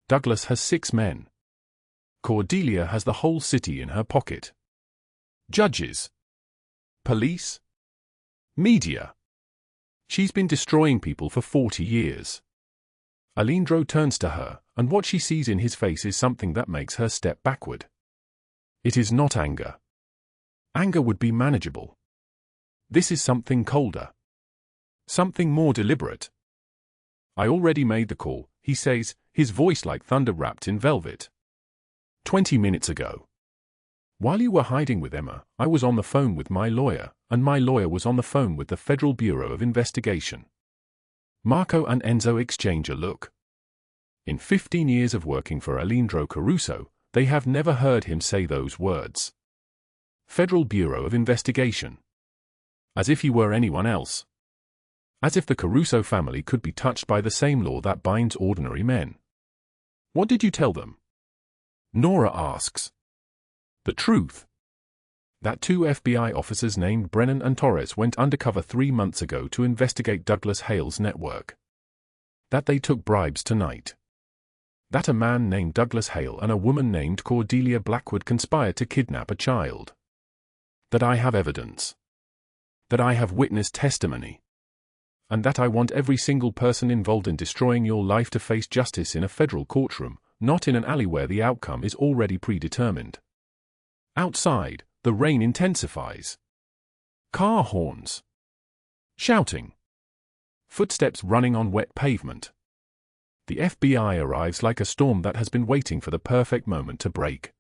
Douglas has 6 men. Cordelia has the whole city in her pocket. Judges. Police. Media. She's been destroying people for 40 years. Aleandro turns to her, and what she sees in his face is something that makes her step backward. It is not anger. Anger would be manageable. This is something colder. Something more deliberate. I already made the call, he says, his voice like thunder wrapped in velvet. 20 minutes ago. While you were hiding with Emma, I was on the phone with my lawyer, and my lawyer was on the phone with the Federal Bureau of Investigation. Marco and Enzo exchange a look. In 15 years of working for Aleandro Caruso, they have never heard him say those words. Federal Bureau of Investigation. As if he were anyone else. As if the Caruso family could be touched by the same law that binds ordinary men. What did you tell them? Nora asks. The truth. That 2 FBI officers named Brennan and Torres went undercover 3 months ago to investigate Douglas Hale's network. That they took bribes tonight. That a man named Douglas Hale and a woman named Cordelia Blackwood conspired to kidnap a child. That I have evidence. That I have witness testimony. And that I want every single person involved in destroying your life to face justice in a federal courtroom, not in an alley where the outcome is already predetermined. Outside, the rain intensifies. Car horns. Shouting. Footsteps running on wet pavement. The FBI arrives like a storm that has been waiting for the perfect moment to break.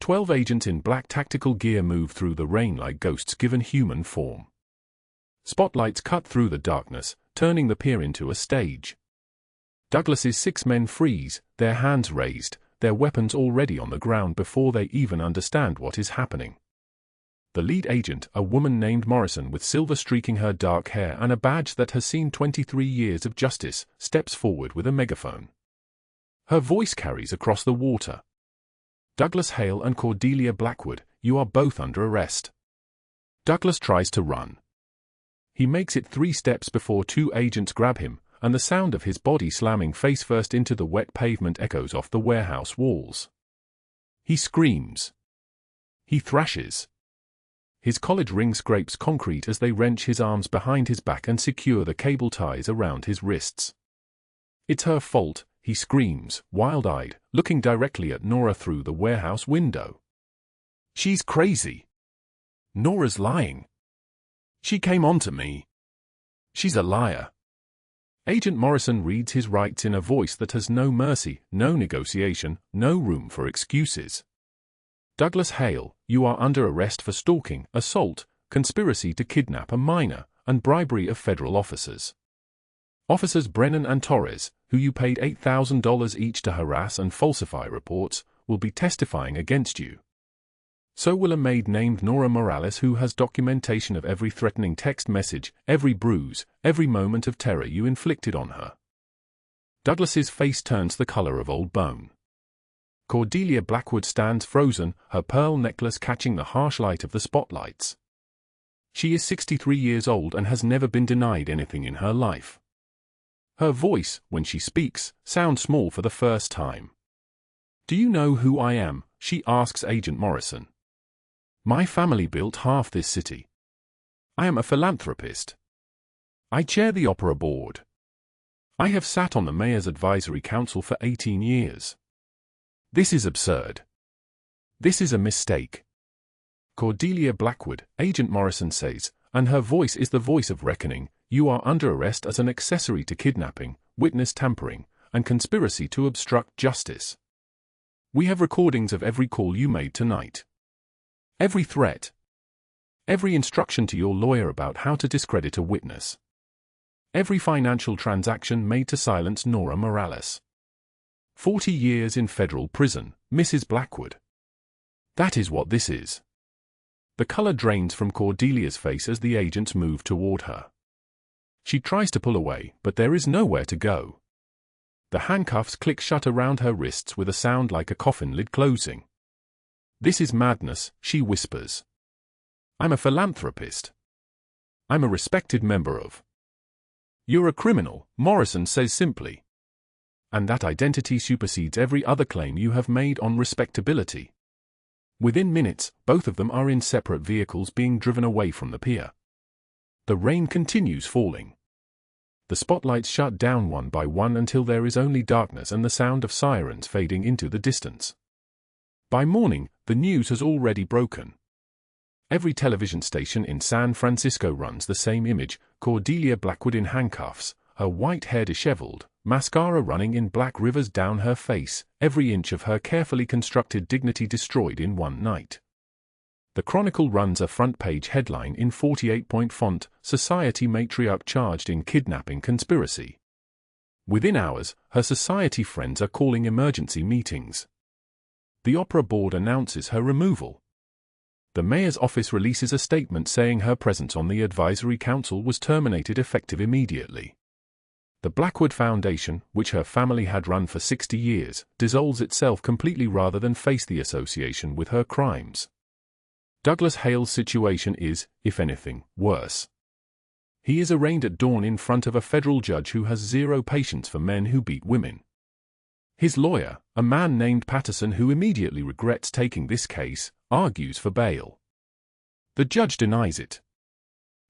12 agents in black tactical gear move through the rain like ghosts given human form. Spotlights cut through the darkness, turning the pier into a stage. Douglas's 6 men freeze, their hands raised, their weapons already on the ground before they even understand what is happening. The lead agent, a woman named Morrison with silver streaking her dark hair and a badge that has seen 23 years of justice, steps forward with a megaphone. Her voice carries across the water. Douglas Hale and Cordelia Blackwood, you are both under arrest. Douglas tries to run. He makes it 3 steps before 2 agents grab him, and the sound of his body slamming face first into the wet pavement echoes off the warehouse walls. He screams. He thrashes. His college ring scrapes concrete as they wrench his arms behind his back and secure the cable ties around his wrists. It's her fault, he screams, wild-eyed, looking directly at Nora through the warehouse window. She's crazy. Nora's lying. She came on to me. She's a liar. Agent Morrison reads his rights in a voice that has no mercy, no negotiation, no room for excuses. Douglas Hale, you are under arrest for stalking, assault, conspiracy to kidnap a minor, and bribery of federal officers. Officers Brennan and Torres, who you paid $8,000 each to harass and falsify reports, will be testifying against you. So will a maid named Nora Morales, who has documentation of every threatening text message, every bruise, every moment of terror you inflicted on her. Douglas's face turns the color of old bone. Cordelia Blackwood stands frozen, her pearl necklace catching the harsh light of the spotlights. She is 63 years old and has never been denied anything in her life. Her voice, when she speaks, sounds small for the first time. "Do you know who I am?" she asks Agent Morrison. "My family built half this city. I am a philanthropist. I chair the opera board. I have sat on the mayor's advisory council for 18 years. This is absurd. This is a mistake." Cordelia Blackwood, Agent Morrison says, and her voice is the voice of reckoning, "You are under arrest as an accessory to kidnapping, witness tampering, and conspiracy to obstruct justice. We have recordings of every call you made tonight. Every threat. Every instruction to your lawyer about how to discredit a witness. Every financial transaction made to silence Nora Morales. 40 years in federal prison, Mrs. Blackwood. That is what this is." The color drains from Cordelia's face as the agents move toward her. She tries to pull away, but there is nowhere to go. The handcuffs click shut around her wrists with a sound like a coffin lid closing. "This is madness," she whispers. "I'm a philanthropist. I'm a respected member of—" "You're a criminal," Morrison says simply. "And that identity supersedes every other claim you have made on respectability." Within minutes, both of them are in separate vehicles being driven away from the pier. The rain continues falling. The spotlights shut down one by one until there is only darkness and the sound of sirens fading into the distance. By morning, the news has already broken. Every television station in San Francisco runs the same image: Cordelia Blackwood in handcuffs, her white hair disheveled, mascara running in black rivers down her face, every inch of her carefully constructed dignity destroyed in one night. The Chronicle runs a front-page headline in 48-point font: "Society matriarch charged in kidnapping conspiracy." Within hours, her society friends are calling emergency meetings. The opera board announces her removal. The mayor's office releases a statement saying her presence on the advisory council was terminated effective immediately. The Blackwood Foundation, which her family had run for 60 years, dissolves itself completely rather than face the association with her crimes. Douglas Hale's situation is, if anything, worse. He is arraigned at dawn in front of a federal judge who has zero patience for men who beat women. His lawyer, a man named Patterson who immediately regrets taking this case, argues for bail. The judge denies it.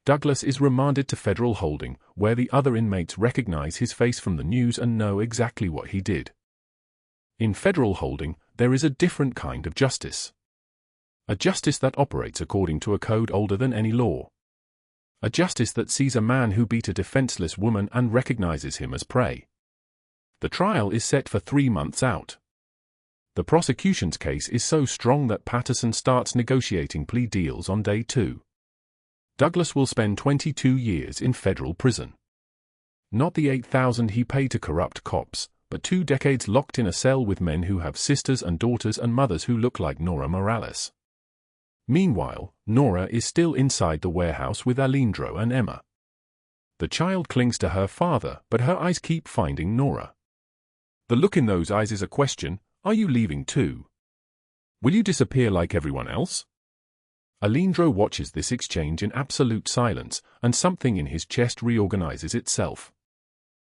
Douglas is remanded to federal holding, where the other inmates recognize his face from the news and know exactly what he did. In federal holding, there is a different kind of justice. A justice that operates according to a code older than any law. A justice that sees a man who beat a defenseless woman and recognizes him as prey. The trial is set for 3 months out. The prosecution's case is so strong that Patterson starts negotiating plea deals on day 2. Douglas will spend 22 years in federal prison. Not the $8,000 he paid to corrupt cops, but 2 decades locked in a cell with men who have sisters and daughters and mothers who look like Nora Morales. Meanwhile, Nora is still inside the warehouse with Aleandro and Emma. The child clings to her father, but her eyes keep finding Nora. The look in those eyes is a question: are you leaving too? Will you disappear like everyone else? Aleandro watches this exchange in absolute silence, and something in his chest reorganizes itself.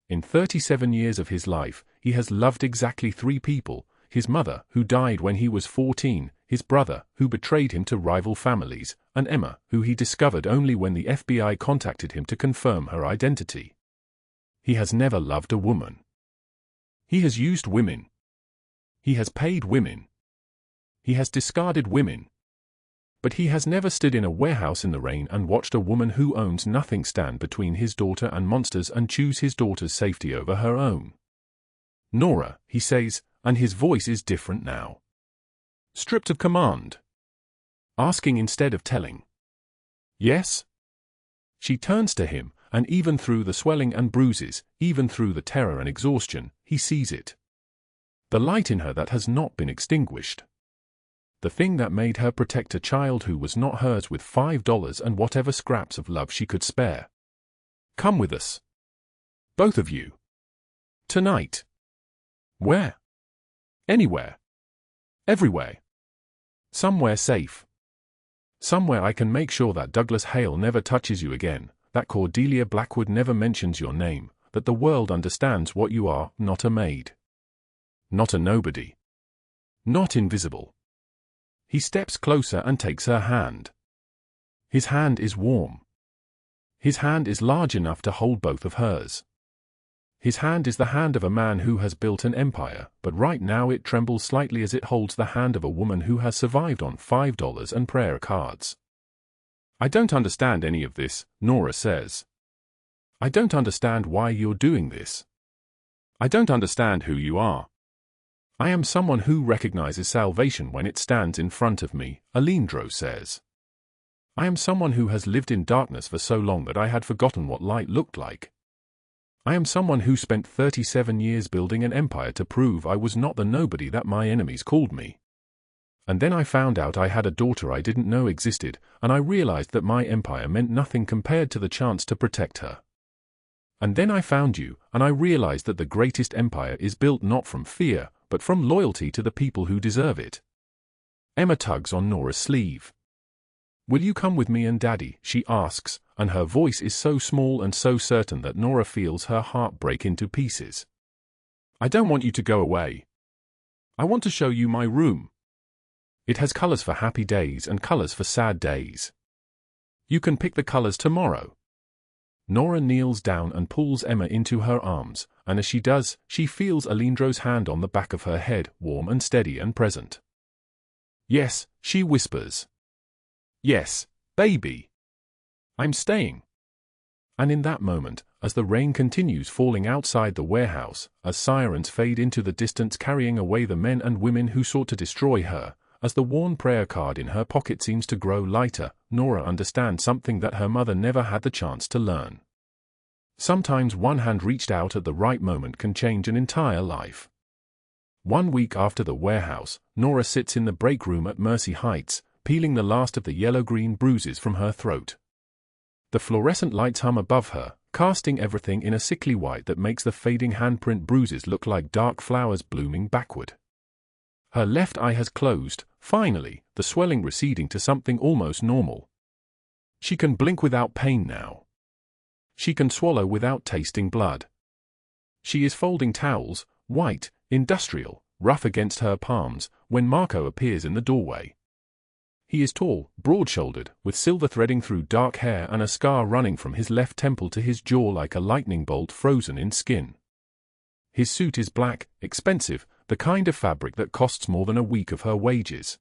In 37 years of his life, he has loved exactly 3 people: his mother, who died when he was 14, his brother, who betrayed him to rival families, and Emma, who he discovered only when the FBI contacted him to confirm her identity. He has never loved a woman. He has used women. He has paid women. He has discarded women. But he has never stood in a warehouse in the rain and watched a woman who owns nothing stand between his daughter and monsters and choose his daughter's safety over her own. Nora, he says, and his voice is different now. Stripped of command. Asking instead of telling. Yes? She turns to him, and even through the swelling and bruises, even through the terror and exhaustion, he sees it. The light in her that has not been extinguished. The thing that made her protect a child who was not hers with $5 and whatever scraps of love she could spare. Come with us. Both of you. Tonight. Where? Anywhere. Everywhere. Somewhere safe. Somewhere I can make sure that Douglas Hale never touches you again, that Cordelia Blackwood never mentions your name, that the world understands what you are, not a maid. Not a nobody. Not invisible. He steps closer and takes her hand. His hand is warm. His hand is large enough to hold both of hers. His hand is the hand of a man who has built an empire, but right now it trembles slightly as it holds the hand of a woman who has survived on $5 and prayer cards. I don't understand any of this, Nora says. I don't understand why you're doing this. I don't understand who you are. I am someone who recognizes salvation when it stands in front of me, Aleandro says. I am someone who has lived in darkness for so long that I had forgotten what light looked like. I am someone who spent 37 years building an empire to prove I was not the nobody that my enemies called me. And then I found out I had a daughter I didn't know existed, and I realized that my empire meant nothing compared to the chance to protect her. And then I found you, and I realized that the greatest empire is built not from fear, but from loyalty to the people who deserve it. Emma tugs on Nora's sleeve. Will you come with me and Daddy, she asks, and her voice is so small and so certain that Nora feels her heart break into pieces. I don't want you to go away. I want to show you my room. It has colors for happy days and colors for sad days. You can pick the colors tomorrow. Nora kneels down and pulls Emma into her arms, and as she does, she feels Aleandro's hand on the back of her head, warm and steady and present. Yes, she whispers. Yes, baby. I'm staying. And in that moment, as the rain continues falling outside the warehouse, as sirens fade into the distance carrying away the men and women who sought to destroy her, as the worn prayer card in her pocket seems to grow lighter, Nora understands something that her mother never had the chance to learn. Sometimes one hand reached out at the right moment can change an entire life. 1 week after the warehouse, Nora sits in the break room at Mercy Heights, peeling the last of the yellow-green bruises from her throat. The fluorescent lights hum above her, casting everything in a sickly white that makes the fading handprint bruises look like dark flowers blooming backward. Her left eye has closed, finally, the swelling receding to something almost normal. She can blink without pain now. She can swallow without tasting blood. She is folding towels, white, industrial, rough against her palms, when Marco appears in the doorway. He is tall, broad-shouldered, with silver threading through dark hair and a scar running from his left temple to his jaw like a lightning bolt frozen in skin. His suit is black, expensive, the kind of fabric that costs more than a week of her wages.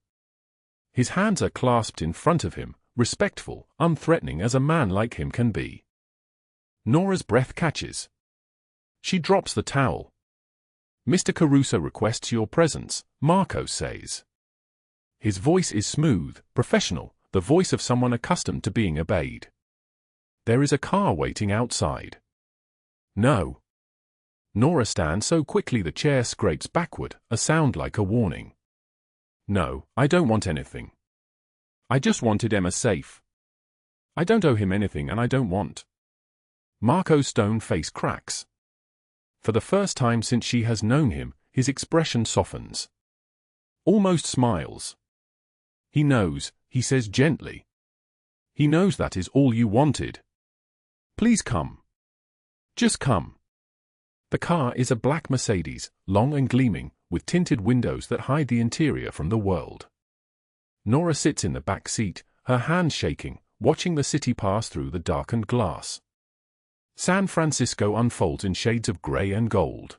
His hands are clasped in front of him, respectful, unthreatening as a man like him can be. Nora's breath catches. She drops the towel. Mr. Caruso requests your presence, Marco says. His voice is smooth, professional, the voice of someone accustomed to being obeyed. There is a car waiting outside. No. Nora stands so quickly the chair scrapes backward, a sound like a warning. No, I don't want anything. I just wanted Emma safe. I don't owe him anything and I don't want. Marco's stone face cracks. For the first time since she has known him, his expression softens. Almost smiles. He knows, he says gently. He knows that is all you wanted. Please come. Just come. The car is a black Mercedes, long and gleaming, with tinted windows that hide the interior from the world. Nora sits in the back seat, her hands shaking, watching the city pass through the darkened glass. San Francisco unfolds in shades of gray and gold.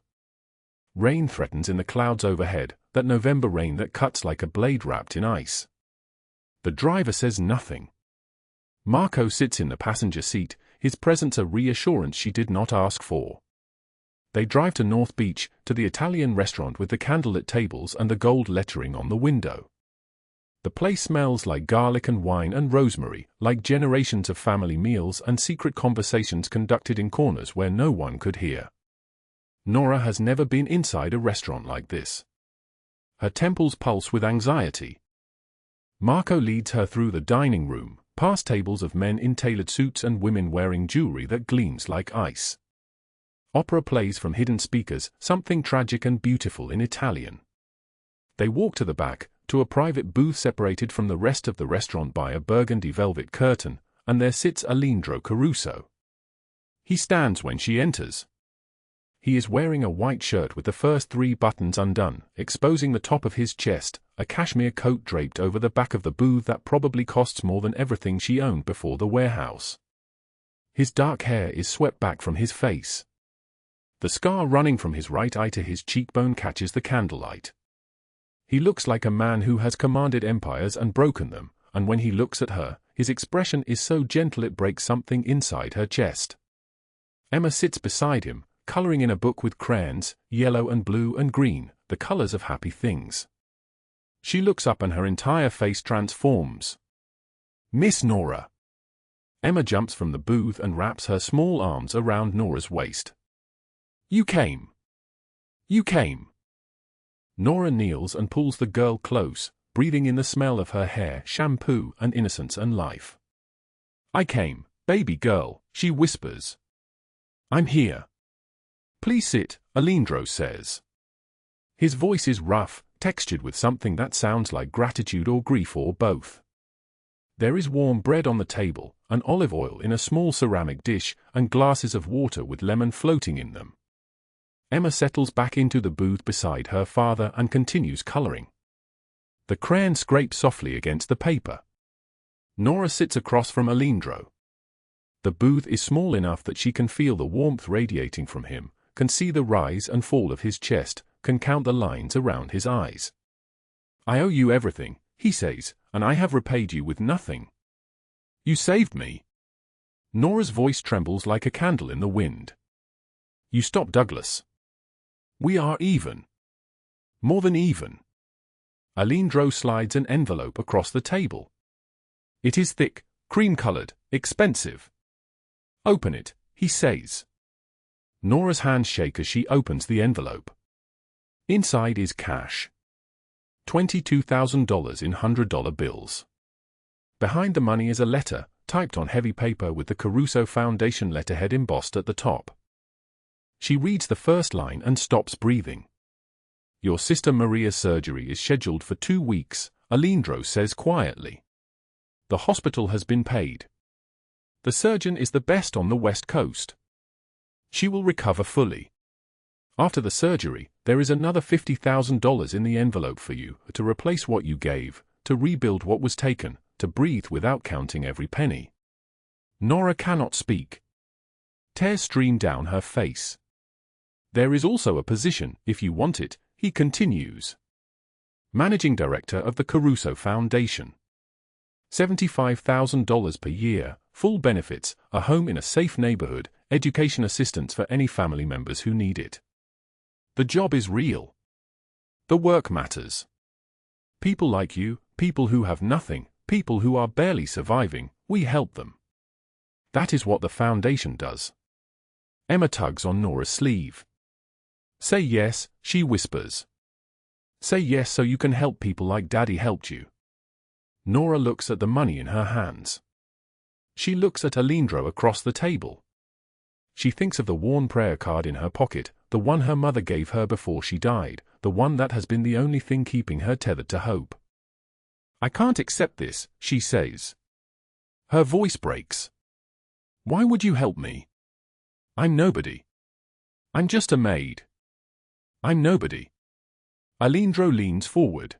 Rain threatens in the clouds overhead, that November rain that cuts like a blade wrapped in ice. The driver says nothing. Marco sits in the passenger seat, his presence a reassurance she did not ask for. They drive to North Beach, to the Italian restaurant with the candlelit tables and the gold lettering on the window. The place smells like garlic and wine and rosemary, like generations of family meals and secret conversations conducted in corners where no one could hear. Nora has never been inside a restaurant like this. Her temples pulse with anxiety. Marco leads her through the dining room, past tables of men in tailored suits and women wearing jewelry that gleams like ice. Opera plays from hidden speakers, something tragic and beautiful in Italian. They walk to the back, to a private booth separated from the rest of the restaurant by a burgundy velvet curtain, and there sits Aleandro Caruso. He stands when she enters. He is wearing a white shirt with the first 3 buttons undone, exposing the top of his chest, a cashmere coat draped over the back of the booth that probably costs more than everything she owned before the warehouse. His dark hair is swept back from his face. The scar running from his right eye to his cheekbone catches the candlelight. He looks like a man who has commanded empires and broken them, and when he looks at her, his expression is so gentle it breaks something inside her chest. Emma sits beside him, coloring in a book with crayons, yellow and blue and green, the colors of happy things. She looks up and her entire face transforms. "Miss Nora." Emma jumps from the booth and wraps her small arms around Nora's waist. "You came. You came." Nora kneels and pulls the girl close, breathing in the smell of her hair, shampoo, and innocence and life. "I came, baby girl," she whispers. "I'm here." "Please sit," Aleandro says. His voice is rough, textured with something that sounds like gratitude or grief or both. There is warm bread on the table, and olive oil in a small ceramic dish, and glasses of water with lemon floating in them. Emma settles back into the booth beside her father and continues coloring. The crayon scrapes softly against the paper. Nora sits across from Aleandro. The booth is small enough that she can feel the warmth radiating from him, can see the rise and fall of his chest, can count the lines around his eyes. "I owe you everything," he says, "and I have repaid you with nothing. You saved me." Nora's voice trembles like a candle in the wind. "You stopped Douglas. We are even. More than even." Aleandro slides an envelope across the table. It is thick, cream-colored, expensive. "Open it," he says. Nora's hands shake as she opens the envelope. Inside is cash. $22,000 in $100 bills. Behind the money is a letter, typed on heavy paper with the Caruso Foundation letterhead embossed at the top. She reads the first line and stops breathing. "Your sister Maria's surgery is scheduled for 2 weeks, Aleandro says quietly. The hospital has been paid. The surgeon is the best on the West Coast. She will recover fully. After the surgery, there is another $50,000 in the envelope for you, to replace what you gave, to rebuild what was taken, to breathe without counting every penny." Nora cannot speak. Tears stream down her face. "There is also a position, if you want it," he continues. "Managing Director of the Caruso Foundation. $75,000 per year, full benefits, a home in a safe neighborhood, education assistance for any family members who need it. The job is real. The work matters. People like you, people who have nothing, people who are barely surviving, we help them. That is what the foundation does." Emma tugs on Nora's sleeve. "Say yes," she whispers. "Say yes so you can help people like Daddy helped you." Nora looks at the money in her hands. She looks at Aleandro across the table. She thinks of the worn prayer card in her pocket, the one her mother gave her before she died, the one that has been the only thing keeping her tethered to hope. "I can't accept this," she says. Her voice breaks. "Why would you help me? I'm nobody. I'm just a maid. I'm nobody." Aleandro leans forward.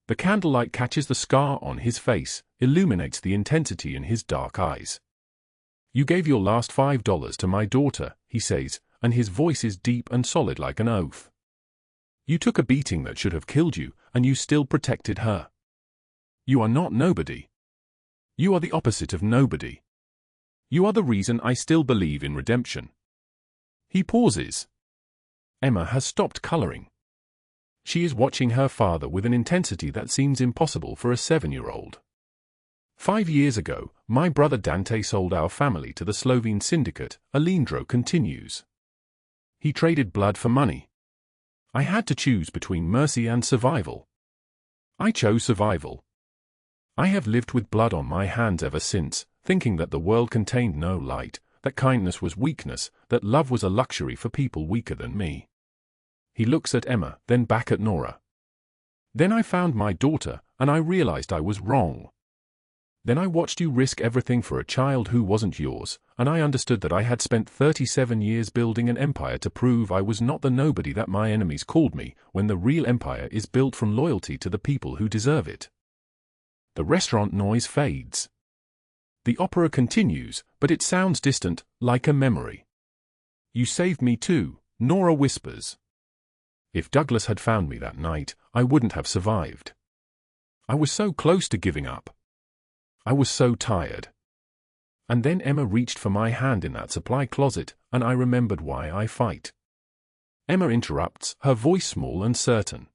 The candlelight catches the scar on his face, illuminates the intensity in his dark eyes. "You gave your last $5 to my daughter," he says, and his voice is deep and solid like an oath. "You took a beating that should have killed you, and you still protected her. You are not nobody. You are the opposite of nobody. You are the reason I still believe in redemption. He pauses. Emma has stopped coloring. She is watching her father with an intensity that seems impossible for a 7-year-old. 5 years ago, my brother Dante sold our family to the Slovene syndicate, Aleandro continues. He traded blood for money. I had to choose between mercy and survival. I chose survival. I have lived with blood on my hands ever since, thinking that the world contained no light, that kindness was weakness, that love was a luxury for people weaker than me. He looks at Emma, then back at Nora. Then I found my daughter, and I realized I was wrong. Then I watched you risk everything for a child who wasn't yours, and I understood that I had spent 37 years building an empire to prove I was not the nobody that my enemies called me, when the real empire is built from loyalty to the people who deserve it. The restaurant noise fades. The opera continues, but it sounds distant, like a memory. You saved me too, Nora whispers. If Douglas had found me that night, I wouldn't have survived. I was so close to giving up. I was so tired. And then Emma reached for my hand in that supply closet, and I remembered why I fight. Emma interrupts, her voice small and certain.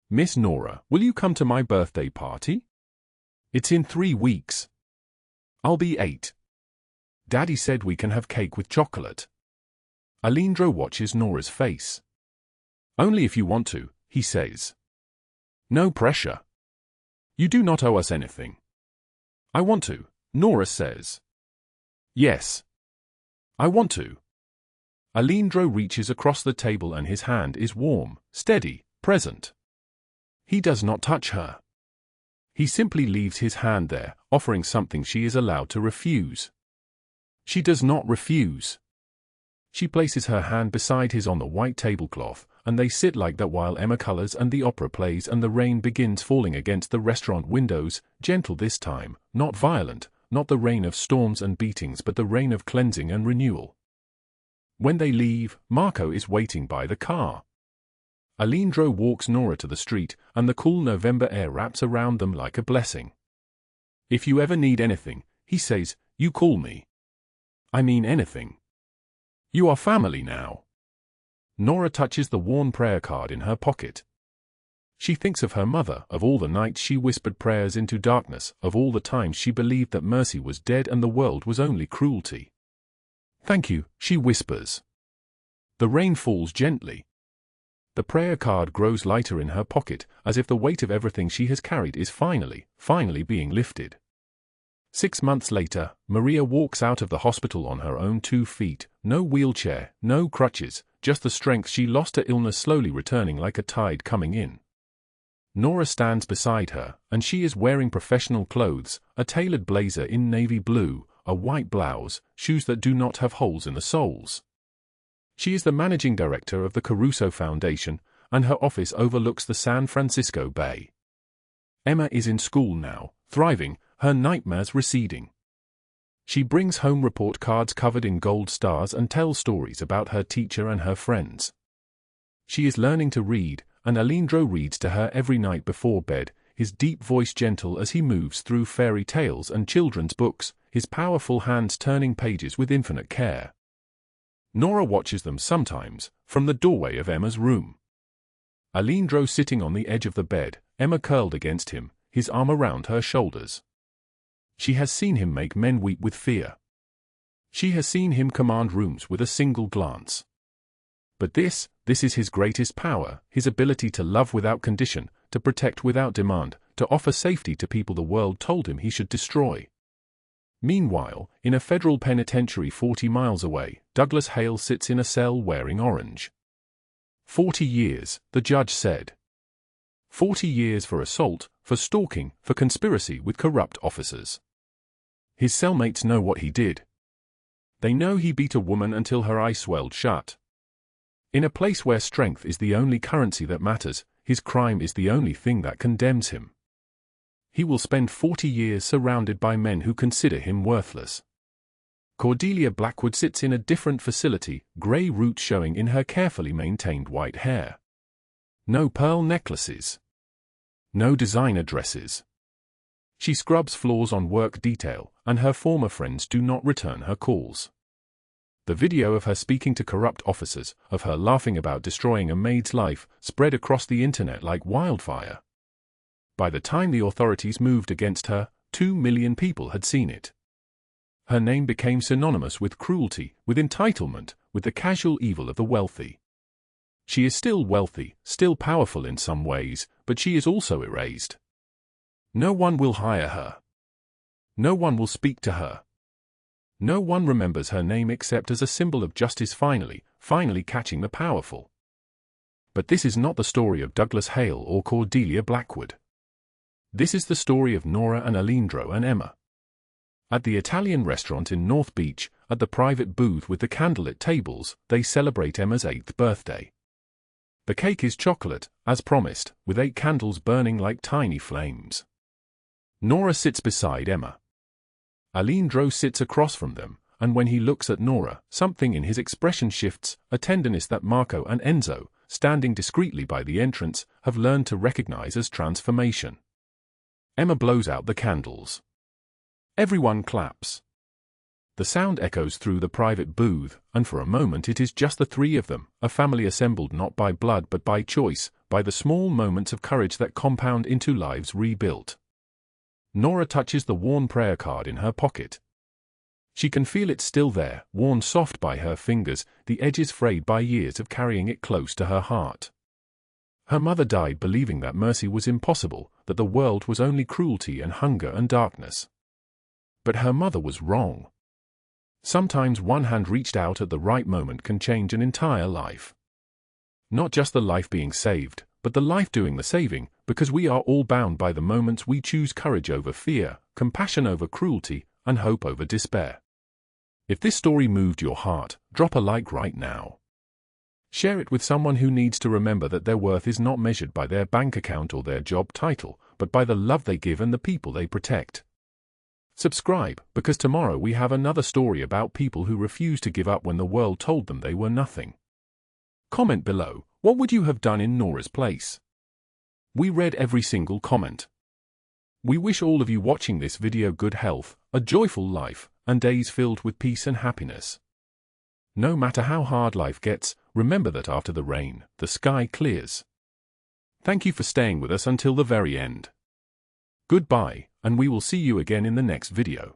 Miss Nora, will you come to my birthday party? It's in 3 weeks. I'll be 8. Daddy said we can have cake with chocolate. Aleandro watches Nora's face. Only if you want to, he says. No pressure. You do not owe us anything. I want to, Nora says. Yes. I want to. Aleandro reaches across the table and his hand is warm, steady, present. He does not touch her. He simply leaves his hand there, offering something she is allowed to refuse. She does not refuse. She places her hand beside his on the white tablecloth, and they sit like that while Emma colors and the opera plays and the rain begins falling against the restaurant windows, gentle this time, not violent, not the rain of storms and beatings but the rain of cleansing and renewal. When they leave, Marco is waiting by the car. Aleandro walks Nora to the street, and the cool November air wraps around them like a blessing. If you ever need anything, he says, you call me. I mean anything. You are family now. Nora touches the worn prayer card in her pocket. She thinks of her mother, of all the nights she whispered prayers into darkness, of all the times she believed that mercy was dead and the world was only cruelty. Thank you, she whispers. The rain falls gently. The prayer card grows lighter in her pocket, as if the weight of everything she has carried is finally being lifted. 6 months later, Maria walks out of the hospital on her own 2 feet, no wheelchair, no crutches, just the strength she lost to illness slowly returning like a tide coming in. Nora stands beside her, and she is wearing professional clothes, a tailored blazer in navy blue, a white blouse, shoes that do not have holes in the soles. She is the managing director of the Caruso Foundation, and her office overlooks the San Francisco Bay. Emma is in school now, thriving, her nightmares receding. She brings home report cards covered in gold stars and tells stories about her teacher and her friends. She is learning to read, and Aleandro reads to her every night before bed, his deep voice gentle as he moves through fairy tales and children's books, his powerful hands turning pages with infinite care. Nora watches them sometimes, from the doorway of Emma's room. Aleandro sitting on the edge of the bed, Emma curled against him, his arm around her shoulders. She has seen him make men weep with fear. She has seen him command rooms with a single glance. But this is his greatest power, his ability to love without condition, to protect without demand, to offer safety to people the world told him he should destroy. Meanwhile, in a federal penitentiary 40 miles away, Douglas Hale sits in a cell wearing orange. 40 years, the judge said. 40 years for assault, for stalking, for conspiracy with corrupt officers. His cellmates know what he did. They know he beat a woman until her eye swelled shut. In a place where strength is the only currency that matters, his crime is the only thing that condemns him. He will spend 40 years surrounded by men who consider him worthless. Cordelia Blackwood sits in a different facility, grey roots showing in her carefully maintained white hair. No pearl necklaces. No designer dresses. She scrubs floors on work detail, and her former friends do not return her calls. The video of her speaking to corrupt officers, of her laughing about destroying a maid's life, spread across the internet like wildfire. By the time the authorities moved against her, 2 million people had seen it. Her name became synonymous with cruelty, with entitlement, with the casual evil of the wealthy. She is still wealthy, still powerful in some ways, but she is also erased. No one will hire her. No one will speak to her. No one remembers her name except as a symbol of justice finally catching the powerful. But this is not the story of Douglas Hale or Cordelia Blackwood. This is the story of Nora and Aleandro and Emma. At the Italian restaurant in North Beach, at the private booth with the candlelit tables, they celebrate Emma's 8th birthday. The cake is chocolate, as promised, with 8 candles burning like tiny flames. Nora sits beside Emma. Aleandro sits across from them, and when he looks at Nora, something in his expression shifts, a tenderness that Marco and Enzo, standing discreetly by the entrance, have learned to recognize as transformation. Emma blows out the candles. Everyone claps. The sound echoes through the private booth, and for a moment it is just the 3 of them, a family assembled not by blood but by choice, by the small moments of courage that compound into lives rebuilt. Nora touches the worn prayer card in her pocket. She can feel it still there, worn soft by her fingers, the edges frayed by years of carrying it close to her heart. Her mother died believing that mercy was impossible, that the world was only cruelty and hunger and darkness. But her mother was wrong. Sometimes one hand reached out at the right moment can change an entire life. Not just the life being saved, but the life doing the saving, because we are all bound by the moments we choose courage over fear, compassion over cruelty, and hope over despair. If this story moved your heart, drop a like right now. Share it with someone who needs to remember that their worth is not measured by their bank account or their job title, but by the love they give and the people they protect. Subscribe, because tomorrow we have another story about people who refuse to give up when the world told them they were nothing. Comment below, what would you have done in Nora's place? We read every single comment. We wish all of you watching this video good health, a joyful life, and days filled with peace and happiness. No matter how hard life gets, remember that after the rain, the sky clears. Thank you for staying with us until the very end. Goodbye, and we will see you again in the next video.